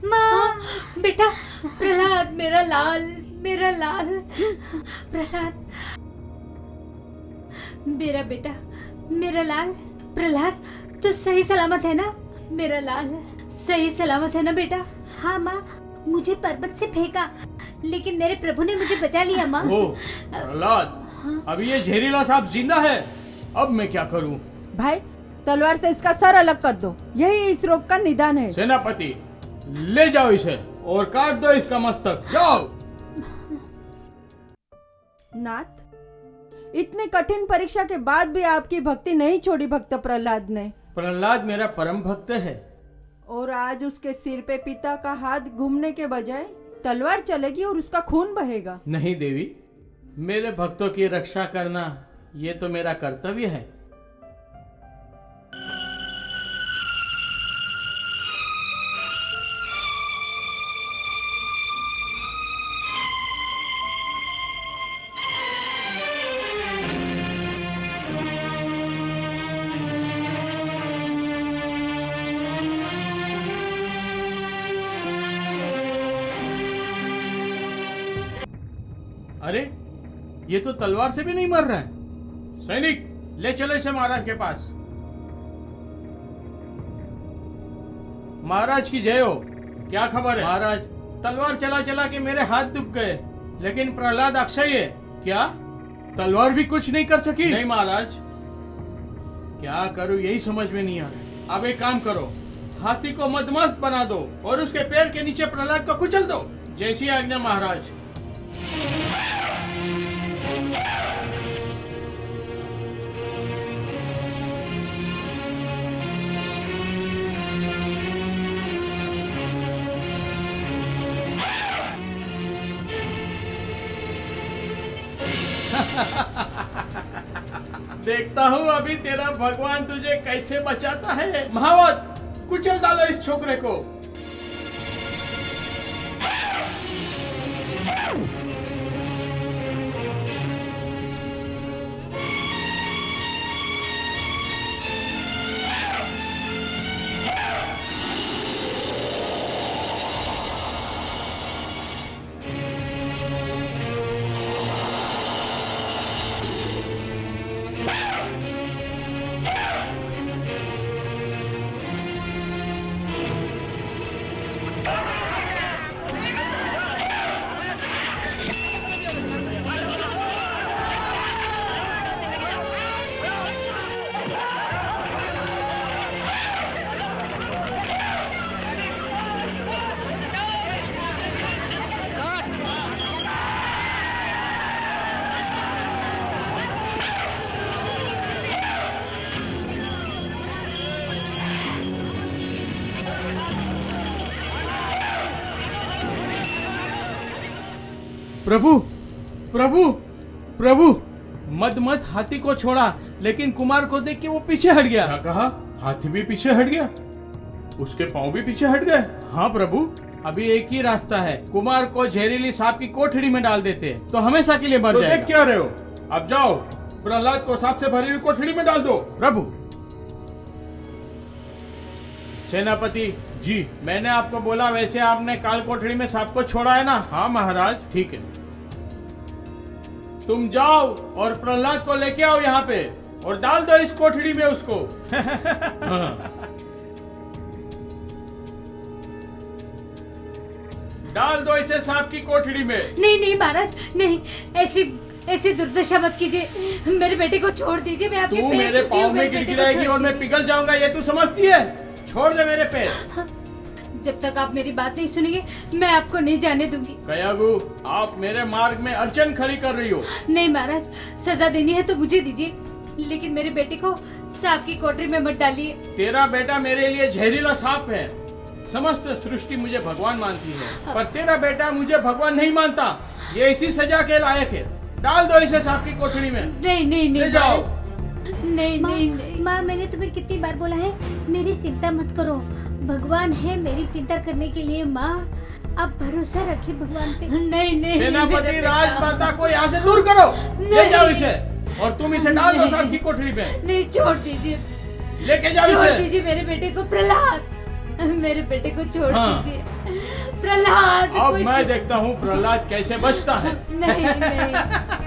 माँ, बेटा प्रहलाद, मेरा लाल, मेरा लाल प्रहलाद, मेरा बेटा, मेरा लाल प्रहलाद, तो सही सलामत है ना? मेरा लाल सही सलामत है ना बेटा? हाँ माँ, मुझे पर्वत से फेंका लेकिन मेरे प्रभु ने मुझे बचा लिया माँ। ओ प्रहलाद, अभी ये जहरीला सांप जिंदा है। अब मैं क्या करूं? भाई, तलवार से इसका सर अलग कर दो, यही इस रोग का निदान है। सेनापति, ले जाओ इसे और काट दो इसका मस्तक। जाओ। नाथ, इतनी कठिन परीक्षा के बाद भी आपकी भक्ति नहीं छोड़ी भक्त प्रहलाद ने। प्रहलाद मेरा परम भक्त है। और आज उसके सिर पे पिता का हाथ घूमने के बजाय तलवार चलेगी और उसका खून बहेगा। नहीं देवी, मेरे भक्तों की रक्षा करना ये तो मेरा कर्तव्य है। अरे, ये तो तलवार से भी नहीं मर रहा है। सैनिक, ले चलो इसे महाराज के पास। महाराज की जय हो। क्या खबर है महाराज? तलवार चला चला के मेरे हाथ दुख गए, लेकिन प्रहलाद अक्षय है। क्या तलवार भी कुछ नहीं कर सकी? नहीं महाराज, क्या करूं यही समझ में नहीं आ रहा। अब एक काम करो, हाथी को मदमस्त बना दो और उसके पैर के नीचे प्रहलाद को कुचल दो। जैसी आज्ञा महाराज। देखता हूँ अभी तेरा भगवान तुझे कैसे बचाता है। महावत, कुचल डालो इस छोकरे को। प्रभु प्रभु प्रभु, मदमस्त हाथी को छोड़ा लेकिन कुमार को देख के वो पीछे हट गया। क्या कहा? हाथी भी पीछे हट गया? उसके पांव भी पीछे हट गए? हाँ प्रभु, अभी एक ही रास्ता है, कुमार को जहरीली सांप की कोठड़ी में डाल देते तो हमेशा के लिए मर तो जाएगा। देख क्या रहे हो? अब जाओ, प्रहलाद को सांप से भरी हुई कोठड़ी में डाल दो। प्रभु। सेनापति जी, मैंने आपको बोला वैसे आपने काल कोठड़ी में सांप को छोड़ा है ना? हाँ महाराज। ठीक है, तुम जाओ और प्रहलाद को लेके आओ यहाँ पे और डाल दो इस कोठड़ी में उसको। डाल दो इसे सांप की कोठड़ी में। नहीं नहीं महाराज, नहीं, ऐसी ऐसी दुर्दशा मत कीजिए, मेरे बेटे को छोड़ दीजिए। मैं आपके तू पैर मेरे छूती हूँ, पाँव में मेरे बेटे को गिड़गिड़ाएगी छोड़ और मैं दीजिए। पिघल जाऊंगा, ये तू समझती है? छोड़ दे मेरे पैर। जब तक आप मेरी बात नहीं सुनेंगे मैं आपको नहीं जाने दूंगी। कयागू, आप मेरे मार्ग में अड़चन खड़ी कर रही हो। नहीं महाराज, सजा देनी है तो मुझे दीजिए, लेकिन मेरे बेटे को सांप की कोठरी में मत डालिए। तेरा बेटा मेरे लिए जहरीला सांप है। समस्त सृष्टि मुझे भगवान मानती है, पर तेरा बेटा मुझे भगवान नहीं मानता। ये इसी सजा के लायक है। डाल दो इसे सांप की कोठड़ी में। नहीं नहीं नहीं ले जाओ। महाराज, नहीं नहीं नहीं। माँ, मैंने तुम्हें कितनी बार बोला है मेरी चिंता मत करो, भगवान है मेरी चिंता करने के लिए। माँ, आप भरोसा रखिए भगवान पे। नहीं नहीं सेनापति राजमाता को यहाँ से दूर करो। ले जाओ इसे और तुम इसे डाल दो सांप की कोठड़ी में। नहीं, छोड़ दीजिए, लेके जाओ छोड़ इसे। दीजिए मेरे बेटे को। प्रहलाद, मेरे बेटे को छोड़ हाँ। दीजिए। प्रहलाद, अब कोई मैं देखता हूँ प्रहलाद कैसे बचता है। नहीं नहीं।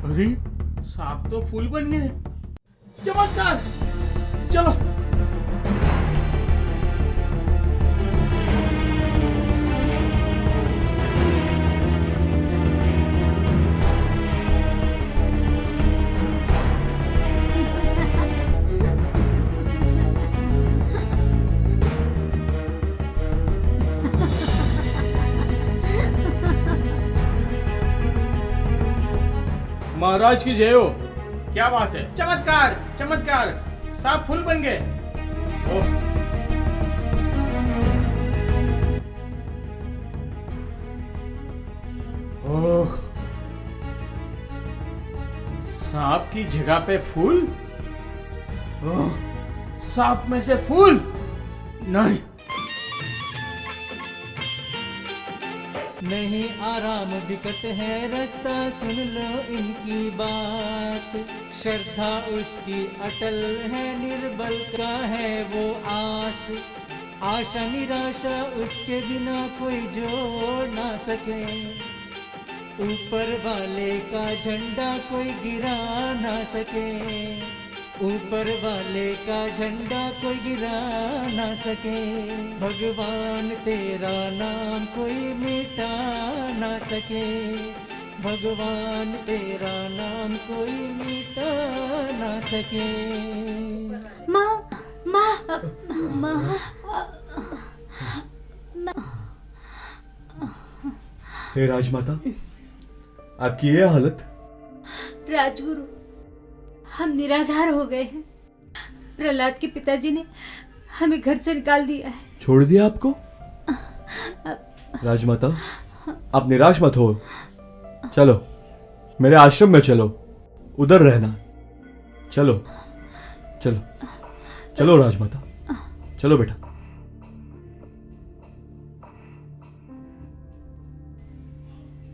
अरे सांप तो फूल बन गए। चमत्कार, चलो। महाराज की जय हो। क्या बात है? चमत्कार चमत्कार, सांप फूल बन गए। ओह, ओह, सांप की जगह पे फूल। ओह, सांप में से फूल नहीं। नहीं आराम विकट है रास्ता, सुन लो इनकी बात। श्रद्धा उसकी अटल है, निर्बल का है वो आस। आशा निराशा उसके बिना कोई जोड़ ना सके। ऊपर वाले का झंडा कोई गिरा ना सके। ऊपर वाले का झंडा कोई गिरा ना सके। भगवान तेरा नाम कोई मिटा ना सके। भगवान तेरा नाम कोई मिटा ना सके। माँ माँ माँ हे राजमाता, आपकी ये हालत? राजगुरु, हम निराधार हो गए हैं। प्रहलाद के पिताजी ने हमें घर से निकाल दिया है। छोड़ दिया आपको? राजमाता, आप निराश मत हो। चलो मेरे आश्रम में चलो, उधर रहना। चलो चलो चलो राजमाता, चलो बेटा।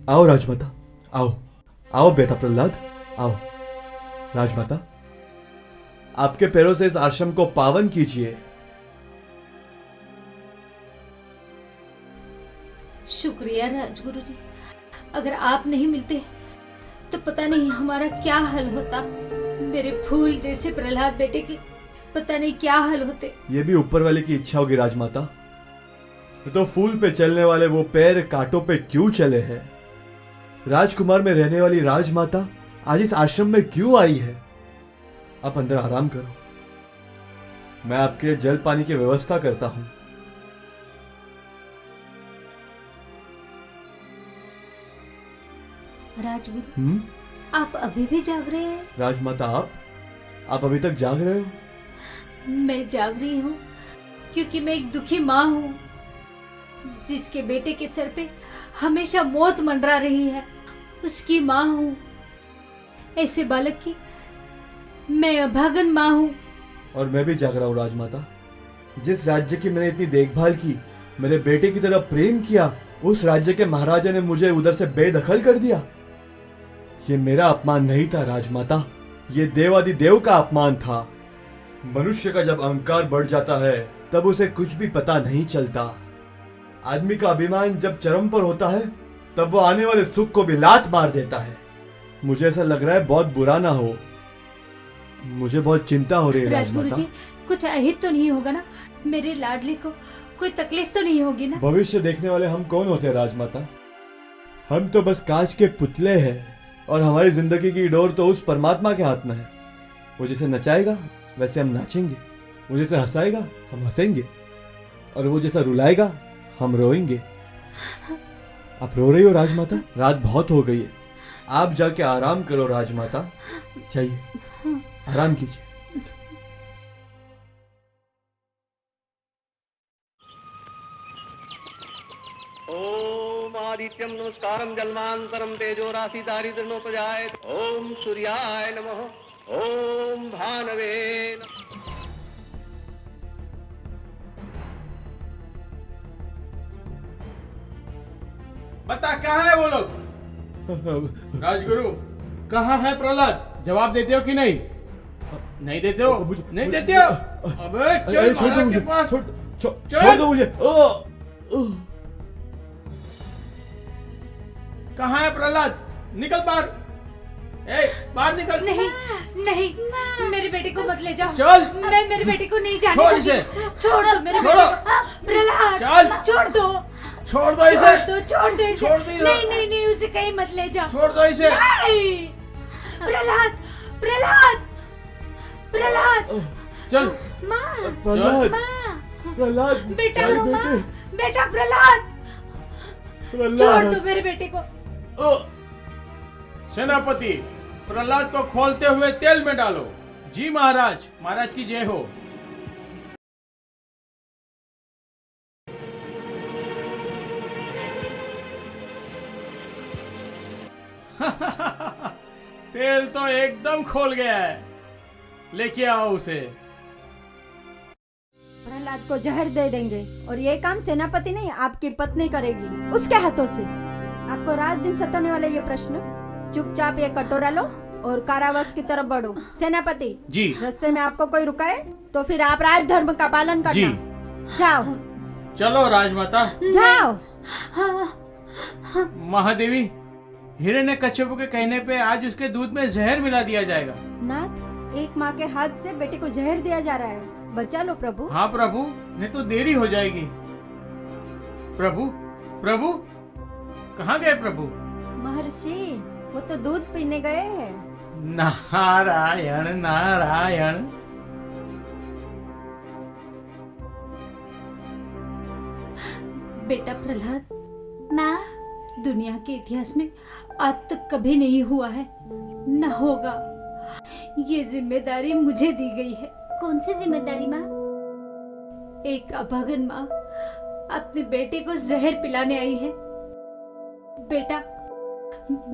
आओ राजमाता, आओ आओ बेटा प्रहलाद, आओ। राजमाता, आपके पैरों से इस आश्रम को पावन कीजिए। शुक्रिया राजगुरु जी, अगर आप नहीं मिलते तो पता नहीं हमारा क्या हल होता। मेरे फूल जैसे प्रहलाद बेटे की पता नहीं क्या हल होते। ये भी ऊपर वाले की इच्छा होगी राजमाता। तो फूल पे चलने वाले वो पैर कांटों पे क्यों चले हैं? राजकुमार में रहने वाली राजमाता आज इस आश्रम में क्यों आई है? आप अंदर आराम करो, मैं आपके लिए जल पानी की व्यवस्था करता हूं। राजगुरु, आप अभी भी जाग रहे हैं? राजमाता, आप अभी तक जाग रहे हो? मैं जाग रही हूँ क्योंकि मैं एक दुखी माँ हूँ जिसके बेटे के सर पे हमेशा मौत मंडरा रही है। उसकी माँ हूँ। ऐसे बालक की मैं अभागन माँ हूँ। और मैं भी जाग रहा हूँ राजमाता। जिस राज्य की मैंने इतनी देखभाल की, मेरे बेटे की तरह प्रेम किया, उस राज्य के महाराजा ने मुझे उधर से बेदखल कर दिया। ये मेरा अपमान नहीं था राजमाता, ये देवादिदेव का अपमान था। मनुष्य का जब अहंकार बढ़ जाता है तब उसे कुछ भी पता नहीं चलता। आदमी का अभिमान जब चरम पर होता है तब वो आने वाले सुख को भी लात मार देता है। मुझे ऐसा लग रहा है बहुत बुरा ना हो, मुझे बहुत चिंता हो रही है राजगुरु राजमाता। जी, कुछ अहित तो नहीं होगा ना? मेरे लाडले को कोई तकलीफ तो नहीं होगी ना? भविष्य देखने वाले हम कौन होते हैं राजमाता? हम तो बस कांच के पुतले हैं और हमारी जिंदगी की डोर तो उस परमात्मा के हाथ में है। वो जैसे नचाएगा वैसे हम नाचेंगे, वो जैसे हंसाएगा हम हंसेंगे, और वो जैसा रुलाएगा हम रोएंगे। आप रो रही हो राजमाता? रात बहुत हो गई है, आप जाके आराम करो राजमाता। चाहिए आराम कीजिए। ओम आदित्यम नमस्कारम जन्मांतरम तेजो राशि दारिद्र्योपजाय। ओम सूर्याय नमः। ओम भानवे नमः। बता कहाँ है वो लोग? राजगुरु, कहाँ है प्रहलाद? जवाब देते हो कि नहीं? नहीं देते हो? नहीं देते हो? अबे चल छोड़ दो महाराज मुझे, के पास। छोड़ दो मुझे। कहाँ है प्रहलाद? निकल बाहर। ए, बाहर निकल। नहीं नहीं, मेरे बेटे को मत ले जाओ। चल। मैं मेरे बेटे को नहीं जाने छोड़ दूंगी। इसे। छोड़ दो मेरे छोड़ो। बेटे को। प्रहलाद, चल। छोड़ दो। छोड़ दो इसे। छोड़ दो इसे। छोड़ दो इसे। नहीं नहीं नहीं, उसे कहीं मत ले जाओ। छोड़ दो इसे। नहीं। प्रहलाद, प्रहलाद, प्रहलाद। चल। माँ, प्रहलाद, माँ, प्रहलाद, बेटा मेरे रो माँ, बेटे, बेटा प्रहलाद, छोड़ प्रहलाद। दो मेरे बेटे को। सेनापति, प्रहलाद को खोलते हुए तेल में डालो। जी महाराज, महाराज की जय हो। तेल तो एकदम खोल गया है। लेके आओ उसे। प्रहलाद को जहर दे देंगे और ये काम सेनापति नहीं आपकी पत्नी करेगी उसके हाथों से। आपको रात दिन सताने वाले ये प्रश्न, चुपचाप ये कटोरा लो और कारावास की तरफ बढ़ो। सेनापति जी। रास्ते में आपको कोई रुकाए तो फिर आप राज धर्म का पालन करना। जी। जाओ चलो राजमाता। जाओ। महादेवी, हिरण्यकश्यप के कहने पे आज उसके दूध में जहर मिला दिया जाएगा। नाथ, एक माँ के हाथ से बेटे को जहर दिया जा रहा है, बचा लो प्रभु। हाँ प्रभु, नहीं तो देरी हो जाएगी। प्रभु, प्रभु, कहाँ गए प्रभु? महर्षि, वो तो दूध पीने गए हैं। नारायण नारायण। बेटा प्रहलाद, माँ, दुनिया के इतिहास में आज तक कभी नहीं हुआ है, न होगा। ये जिम्मेदारी मुझे दी गई है। कौन सी जिम्मेदारी माँ? एक अभागन माँ अपने बेटे को जहर पिलाने आई है। बेटा,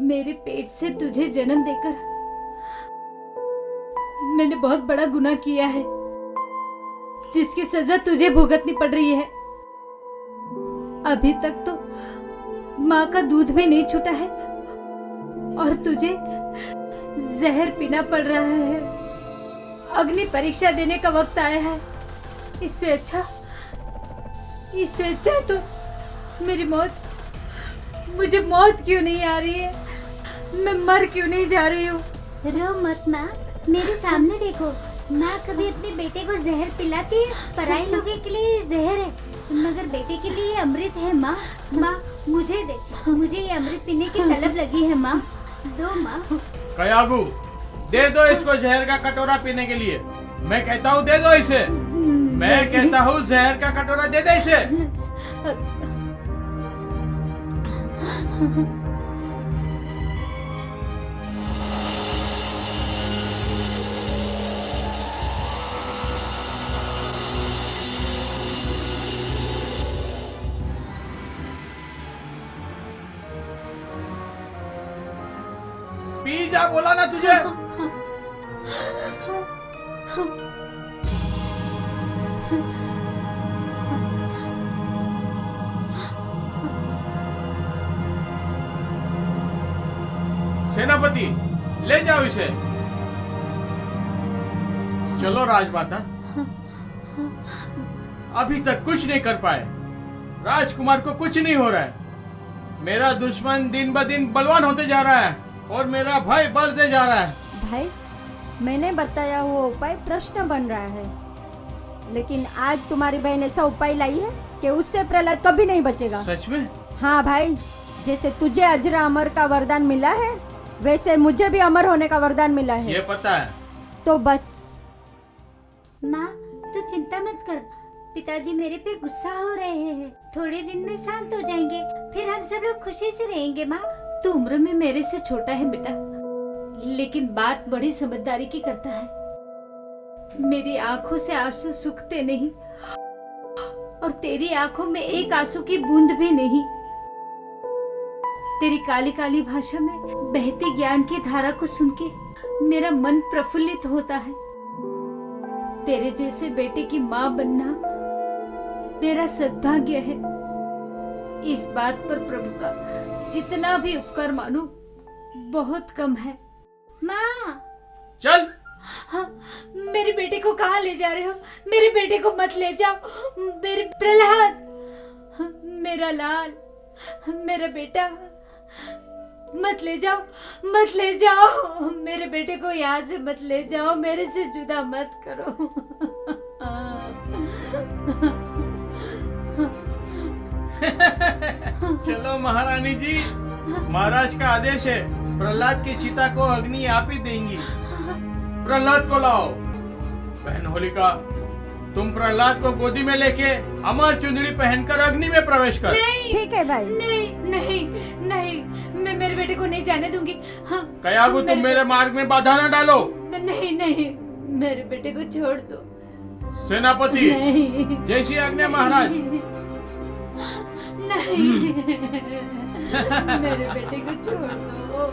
मेरे पेट से तुझे जन्म देकर मैंने बहुत बड़ा गुनाह किया है, जिसकी सजा तुझे भुगतनी पड़ रही है। अभी तक तो माँ का दूध भी नहीं छूटा है और तुझे जहर पीना पड़ रहा है। अग्नि परीक्षा देने का वक्त आया है। इससे अच्छा तो मेरी मौत, मुझे मौत क्यों नहीं आ रही है? मैं मर क्यों नहीं जा रही हूँ? रो मत माँ, मेरे सामने देखो। माँ कभी अपने बेटे को जहर पिलाती है? पराई लोगों के लिए ये जहर है, मगर बेटे के लिए ये अमृत है। माँ, माँ मुझे दे, मुझे ये अमृत पीने की तलब लगी है। माँ दो माँ। कयागू, दे दो इसको जहर का कटोरा पीने के लिए। मैं कहता हूँ दे दो इसे। मैं कहता हूँ जहर का कटोरा दे दे इसे। पी जा, बोला ना तुझे। सेनापति, ले जाओ इसे। चलो राजमाता। अभी तक कुछ नहीं कर पाए। राजकुमार को कुछ नहीं हो रहा है। मेरा दुश्मन दिन ब दिन बलवान होते जा रहा है और मेरा भय बढ़ते जा रहा है। भाई, मैंने बताया हुआ उपाय प्रश्न बन रहा है, लेकिन आज तुम्हारी बहन ऐसा उपाय लाई है कि उससे प्रहलाद कभी नहीं बचेगा। सच में? हाँ भाई, जैसे तुझे अजर अमर का वरदान मिला है, वैसे मुझे भी अमर होने का वरदान मिला है। ये पता है। तो बस। माँ, तू चिंता मत कर। पिताजी मेरे पे गुस्सा हो रहे हैं, थोड़े दिन में शांत हो जाएंगे, फिर हम सब लोग खुशी से रहेंगे। माँ, तू उम्र में मेरे से छोटा है बेटा, लेकिन बात बड़ी समझदारी की करता है। मेरी आंखों से आंसू सूखते नहीं और तेरी आंखों में एक आंसू की बूंद भी नहीं। तेरी काली काली भाषा में बहती ज्ञान की धारा को सुन के मेरा मन प्रफुल्लित होता है। तेरे जैसे बेटे की माँ बनना मेरा सद्भाग्य है। इस बात पर प्रभु का जितना भी उपकार मानो बहुत कम है। माँ, चल। हाँ, मेरे बेटे को कहाँ ले जा रहे हो? मेरे बेटे को मत ले जाओ। मेरे प्रहलाद, मेरा लाल, मेरा बेटा, मत ले जाओ, मत ले जाओ। मेरे बेटे को यहाँ से मत ले जाओ, मेरे से जुदा मत करो। चलो महारानी जी, महाराज का आदेश है, प्रहलाद की चिता को अग्नि आप ही देंगी। प्रहलाद को लाओ। बहन होलिका, तुम प्रहलाद को गोदी में लेके अमर चुंदड़ी पहनकर अग्नि में प्रवेश कर। ठीक है भाई। नहीं नहीं नहीं, मैं मेरे बेटे को नहीं जाने दूंगी। हाँ, कयागू, तुम मेरे मार्ग में बाधा न डालो। नहीं नहीं, मेरे बेटे को छोड़ दो। सेनापति, नहीं, जैसी आज्ञा महाराज। नहीं, मेरे बेटे को छोड़ दो।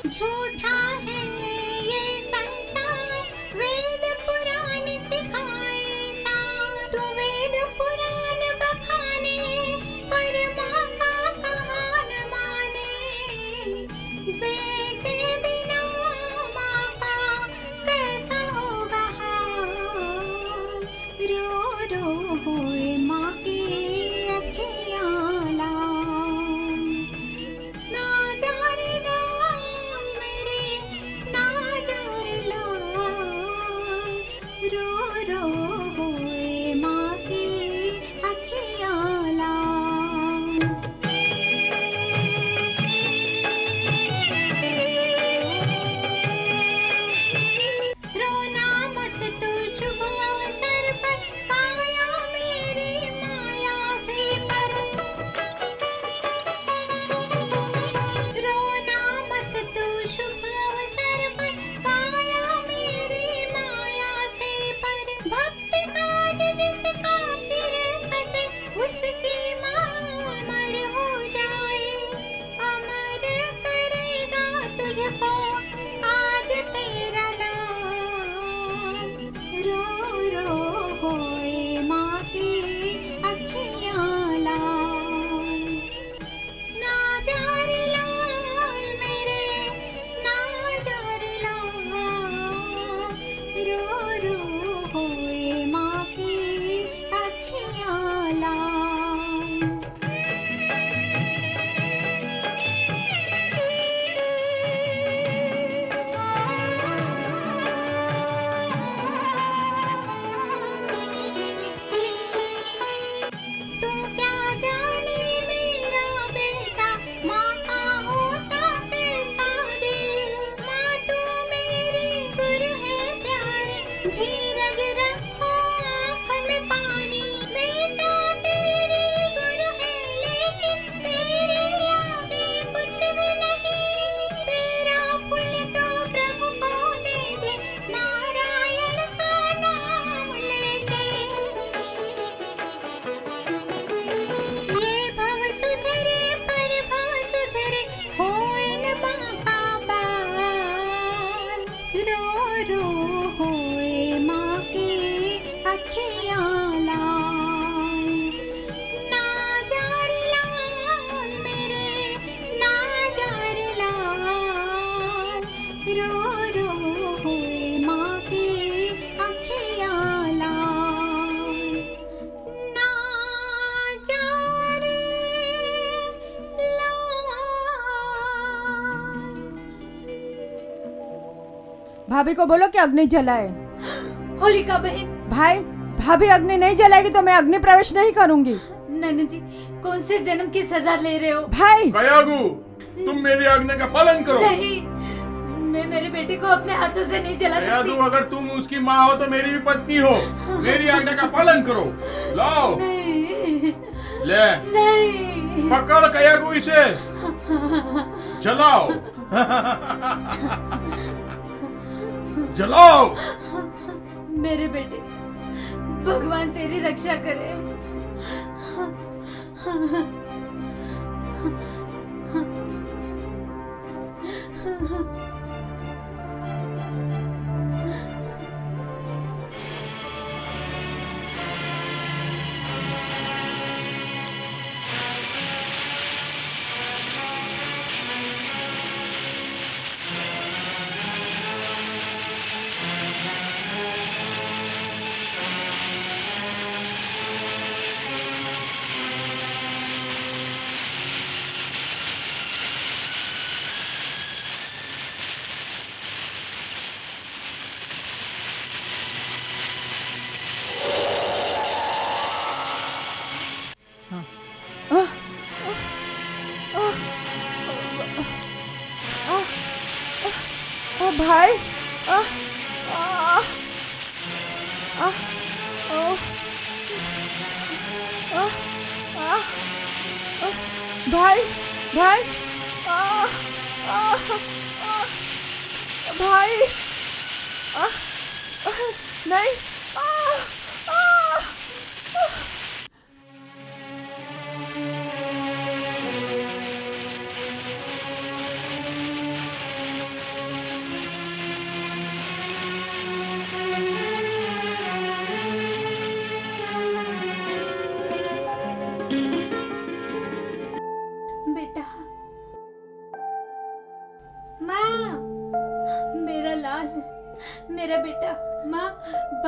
झूठा है ये संसार, वेद पुराण सिखाए साथ। तू वेद पुराण बखाने, पर माँ का कहा न माने। बेटे बिना माँ का कैसा होगा हाल। रो रो होए माँ की अखियाँ लाल। ना जा रे लाल मेरे, ना जा रे लाल। रो रो होए माँ की अखियाँ लाल। रोना मत तू शुभ अवसर पर, काया मेरी माया से पर। रोना मत तू शुभ अवसर पर, काया मेरी माया से पर। भक्त काज जिसका सिर कटे, उसकी माँ अमर हो जाए। अमर करेगा तुझको आज तेरा लाल। रो रो होए माँ की अखियाँ लाल। ना जा रे लाल मेरे, ना जा रे लाल। रो रो होए माँ की अखियाँ लाल। तू क्या जाने मेरा बेटा, माँ का होता कैसा दिल। माँ तू मेरी गुरु है प्यारी, धीरज रखो आँख में पानी। बेटा तेरी गुरु है लेकिन तेरे आगे कुछ भी नहीं। तेरा फूल तो प्रभु को दे दे, नारायण का नाम लेके। ये भव सुधरे पर भव सुधरे, होए न बाका बाल। रो रो होए माँ की अखियाँ लाल। ना जा रे लाल मेरे, ना जा रे लाल। रो रो होए माँ की अखियाँ लाल। ना जा रे लाल। भाभी को बोलो कि अग्नि जलाए। होलिका बहन। भाई, भाभी अग्नि नहीं जलाएगी तो मैं अग्नि प्रवेश नहीं करूंगी। नैना जी, कौन से जन्म की सजा ले रहे हो? भाई, कयागू, तुम मेरी आज्ञा का पालन करो। नहीं, मैं मेरे बेटे को अपने हाथों से नहीं जला कयादू, सकती। अगर तुम उसकी माँ हो तो मेरी भी पत्नी हो। मेरी आज्ञा का पालन करो। लाओ, नहीं, ले, नहीं। पकड़ कयागू इसे, जलाओ। जलाओ। मेरे बेटे, भगवान तेरी रक्षा करे। भाई, भाई, भाई, भाई, नहीं,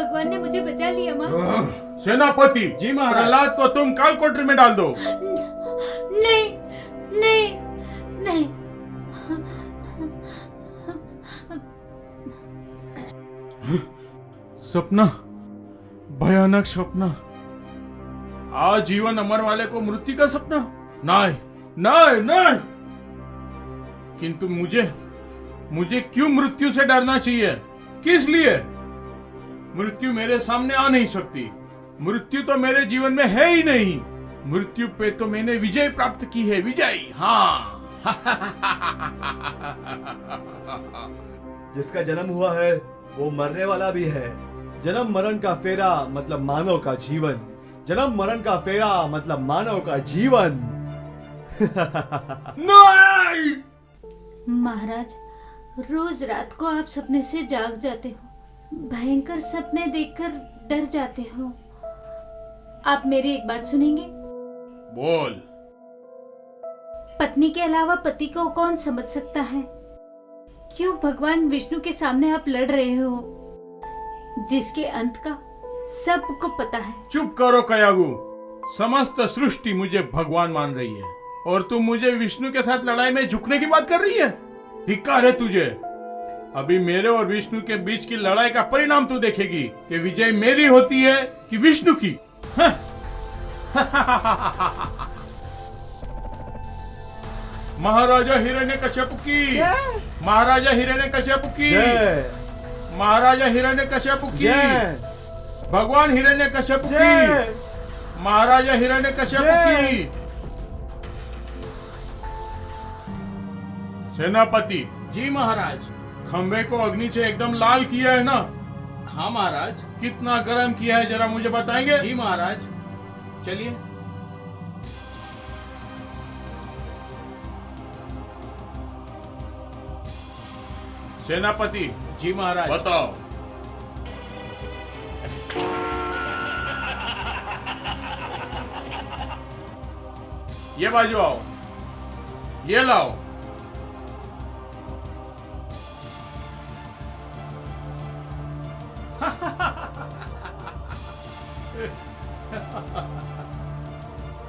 भगवान ने मुझे बचा लिया माँ। सेनापति जी महाराज। प्रहलाद को तुम काल कोठरी में डाल दो। नहीं नहीं नहीं। सपना, भयानक सपना, आजीवन अमर वाले को मृत्यु का सपना। नहीं नहीं नहीं, किंतु मुझे क्यों मृत्यु से डरना चाहिए? किस लिए? मृत्यु मेरे सामने आ नहीं सकती। मृत्यु तो मेरे जीवन में है ही नहीं। मृत्यु पे तो मैंने विजय प्राप्त की है, विजय। हाँ। जिसका जन्म हुआ है वो मरने वाला भी है। जन्म मरण का फेरा मतलब मानव का जीवन। जन्म मरण का फेरा मतलब मानव का जीवन। नहीं! महाराज, रोज रात को आप सपने से जाग जाते हो, भयंकर सपने देखकर डर जाते हो। आप मेरी एक बात सुनेंगे? बोल। पत्नी के अलावा पति को कौन समझ सकता है? क्यों भगवान विष्णु के सामने आप लड़ रहे हो, जिसके अंत का सबको पता है? चुप करो कयागु। समस्त सृष्टि मुझे भगवान मान रही है और तुम मुझे विष्णु के साथ लड़ाई में झुकने की बात कर रही है। धिक्कार है तुझे। अभी मेरे और विष्णु के बीच की लड़ाई का परिणाम तू देखेगी कि विजय मेरी होती है कि विष्णु की। महाराजा हिरण्यकश्यप की, महाराजा हिरण्यकश्यप की, महाराजा हिरण्यकश्यप की, भगवान हिरण्यकश्यप की, महाराजा हिरण्यकश्यप की। सेनापति जी महाराज। खंबे को अग्नि से एकदम लाल किया है ना? हाँ महाराज। कितना गर्म किया है जरा मुझे बताएंगे? जी महाराज, चलिए। सेनापति जी महाराज। बताओ। ये बाजू आओ, ये लाओ।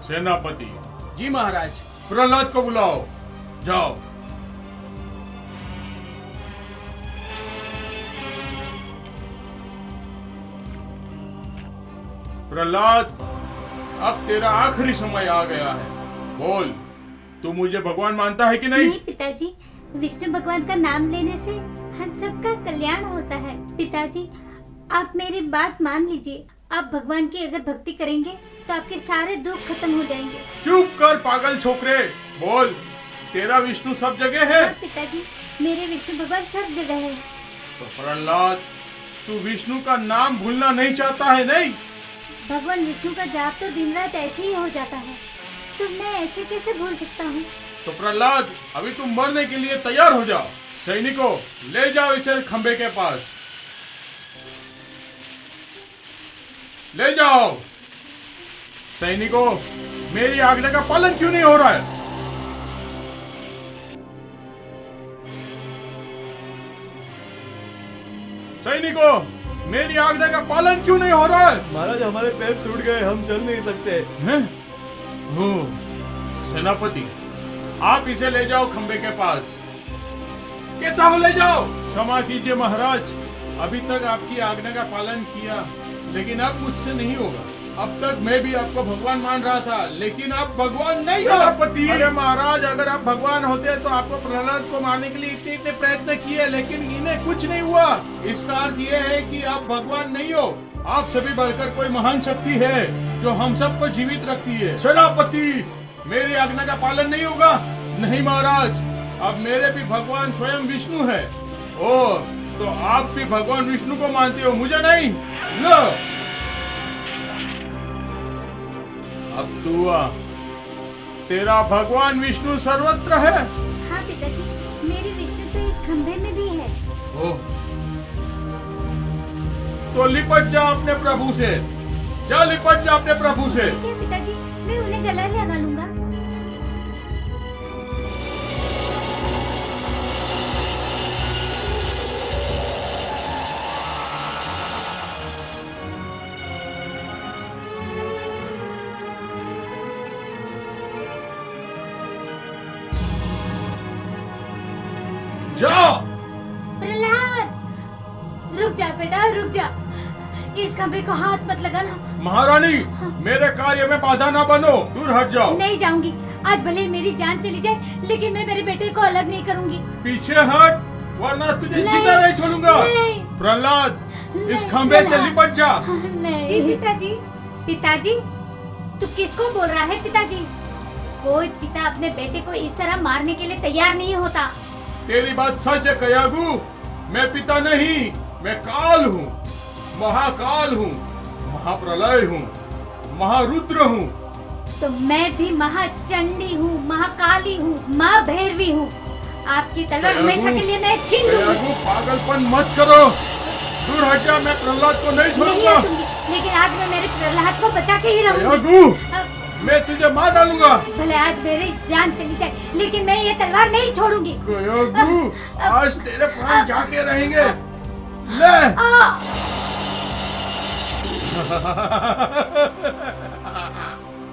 सेनापति जी महाराज। प्रहलाद को बुलाओ, जाओ। प्रहलाद, अब तेरा आखिरी समय आ गया है। बोल, तू मुझे भगवान मानता है कि नहीं? नहीं पिताजी, विष्णु भगवान का नाम लेने से हम सबका कल्याण होता है। पिताजी, आप मेरी बात मान लीजिए। आप भगवान की अगर भक्ति करेंगे तो आपके सारे दुख खत्म हो जाएंगे। चुप कर पागल छोकरे। बोल, तेरा विष्णु सब जगह है? हाँ पिताजी, मेरे विष्णु भगवान सब जगह है। तो प्रहलाद, तू विष्णु का नाम भूलना नहीं चाहता है? नहीं? भगवान विष्णु का जाप तो दिन रात ऐसे ही हो जाता है, तो मैं ऐसे कैसे भूल सकता हूँ? तो प्रहलाद, अभी तुम मरने के लिए तैयार हो जाओ। सैनिकों, ले जाओ इसे खंबे के पास, ले जाओ। सैनिकों, मेरी आज्ञा का पालन क्यों नहीं हो रहा है? सैनिकों, मेरी आज्ञा का पालन क्यों नहीं हो रहा है? महाराज, हमारे पैर टूट गए, हम चल नहीं सकते। हैं? ओह, सेनापति, आप इसे ले जाओ खंबे के पास। कहता हूं ले जाओ। क्षमा कीजिए महाराज, अभी तक आपकी आज्ञा का पालन किया, लेकिन अब मुझसे नहीं होगा। अब तक मैं भी आपको भगवान मान रहा था, लेकिन आप भगवान नहीं हो। सेनापति, अरे महाराज, अगर आप भगवान होते तो आपको प्रहलाद को मारने के लिए इतने प्रयत्न किए, लेकिन इन्हें कुछ नहीं हुआ। इसका अर्थ यह है कि आप भगवान नहीं हो। आप सभी बढ़कर कोई महान शक्ति है जो हम सबको जीवित रखती है। सेनापति, मेरी आज्ञा का पालन नहीं होगा? नहीं महाराज, अब मेरे भी भगवान स्वयं विष्णु है। ओ, तो आप भी भगवान विष्णु को मानते हो, मुझे नहीं? लो, अब तू आ। तेरा भगवान विष्णु सर्वत्र है? हाँ पिताजी, मेरे विष्णु तो इस खंभे में भी है। ओह, तो लिपट जा अपने प्रभु से। जा, लिपट जा अपने प्रभु से। ठीक है पिताजी, मैं उन्हें गला लगा लूंगा। जा। प्रहलाद रुक जा बेटा, रुक जा। इस खंबे को हाथ मत लगाना। महारानी, मेरे कार्य में बाधा ना बनो, दूर हट जाओ। नहीं जाऊंगी। आज भले ही मेरी जान चली जाए, लेकिन मैं मेरे बेटे को अलग नहीं करूंगी। पीछे हट, वरना तुझे जिंदा नहीं छोड़ूंगा। प्रहलाद, इस खंबे से लिपट जा। नहीं। जी पिताजी। पिताजी, तू किसको बोल रहा है पिताजी? कोई पिता अपने बेटे को इस तरह मारने के लिए तैयार नहीं होता। तेरी बात सच है कयागू। मैं पिता नहीं, मैं काल हूँ, महाकाल हूँ, महाप्रलय हूँ, महारुद्र हूँ। तो मैं भी महाचंडी हूँ, महाकाली हूँ, महाभैरवी हूँ। आपकी तलवार हमेशा के लिए मैं छीन लूंगी। कयागू, पागलपन मत करो, दूर हट जा। मैं प्रहलाद को नहीं छोड़ूंगा। लेकिन आज मैं मेरे प्रहलाद को बचा के ही रहूंगी। कयागू, मैं तुझे मार डालूंगा। भले आज मेरी जान चली जाए, लेकिन मैं ये तलवार नहीं छोड़ूंगी। कयागू, आज तेरे प्राण जाके रहेंगे। ले।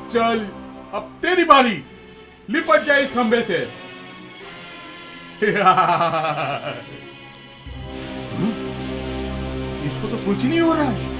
चल, अब तेरी बारी। लिपट जाए इस खंबे से। इसको तो कुछ नहीं हो रहा है।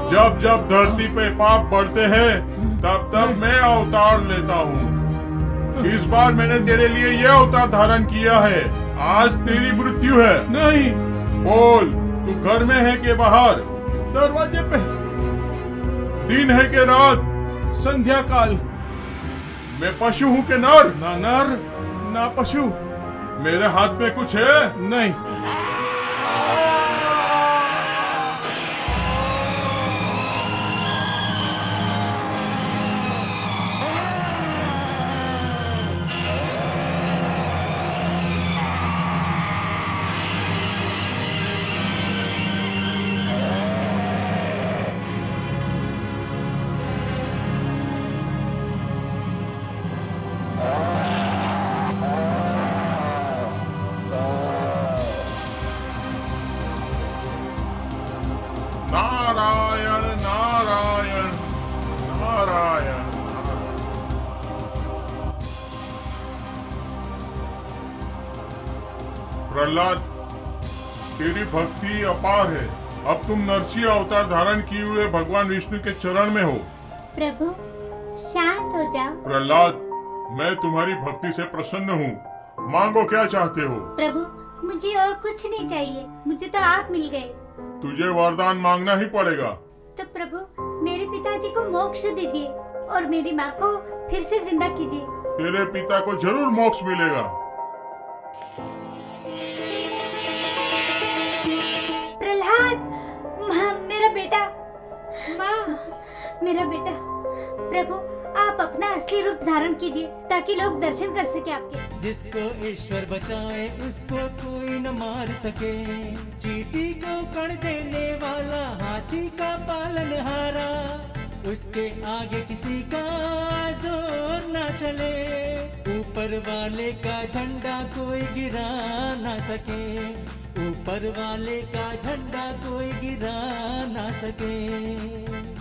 जब जब धरती पे पाप बढ़ते हैं, तब तब मैं अवतार लेता हूँ। इस बार मैंने तेरे लिए यह अवतार धारण किया है। आज तेरी मृत्यु है। नहीं। बोल, तू घर में है कि बाहर? दरवाजे पे। दिन है कि रात? संध्या काल। मैं पशु हूँ कि नर? ना नर ना पशु। मेरे हाथ में कुछ है? नहीं। नारायण नारायण नारायण। प्रहलाद, तेरी भक्ति अपार है। अब तुम नरसिंह अवतार धारण किए हुए भगवान विष्णु के चरण में हो। प्रभु शांत हो जाओ। प्रहलाद, मैं तुम्हारी भक्ति से प्रसन्न हूँ। मांगो, क्या चाहते हो? प्रभु, मुझे और कुछ नहीं चाहिए, मुझे तो आप मिल गए। तुझे वरदान मांगना ही पड़ेगा। तो प्रभु, मेरे पिताजी को मोक्ष दीजिए और मेरी माँ को फिर से जिंदा कीजिए। तेरे पिता को जरूर मोक्ष मिलेगा। प्रहलाद, मेरा बेटा। माँ, मेरा बेटा। प्रभु, आप अपना असली रूप धारण कीजिए ताकि लोग दर्शन कर सके आपके। जिसको ईश्वर बचाए उसको कोई न मार सके। चींटी को कण देने वाला हाथी का पालनहारा, उसके आगे किसी का जोर न चले। ऊपर वाले का झंडा कोई गिरा न सके। ऊपर वाले का झंडा कोई गिरा न सके।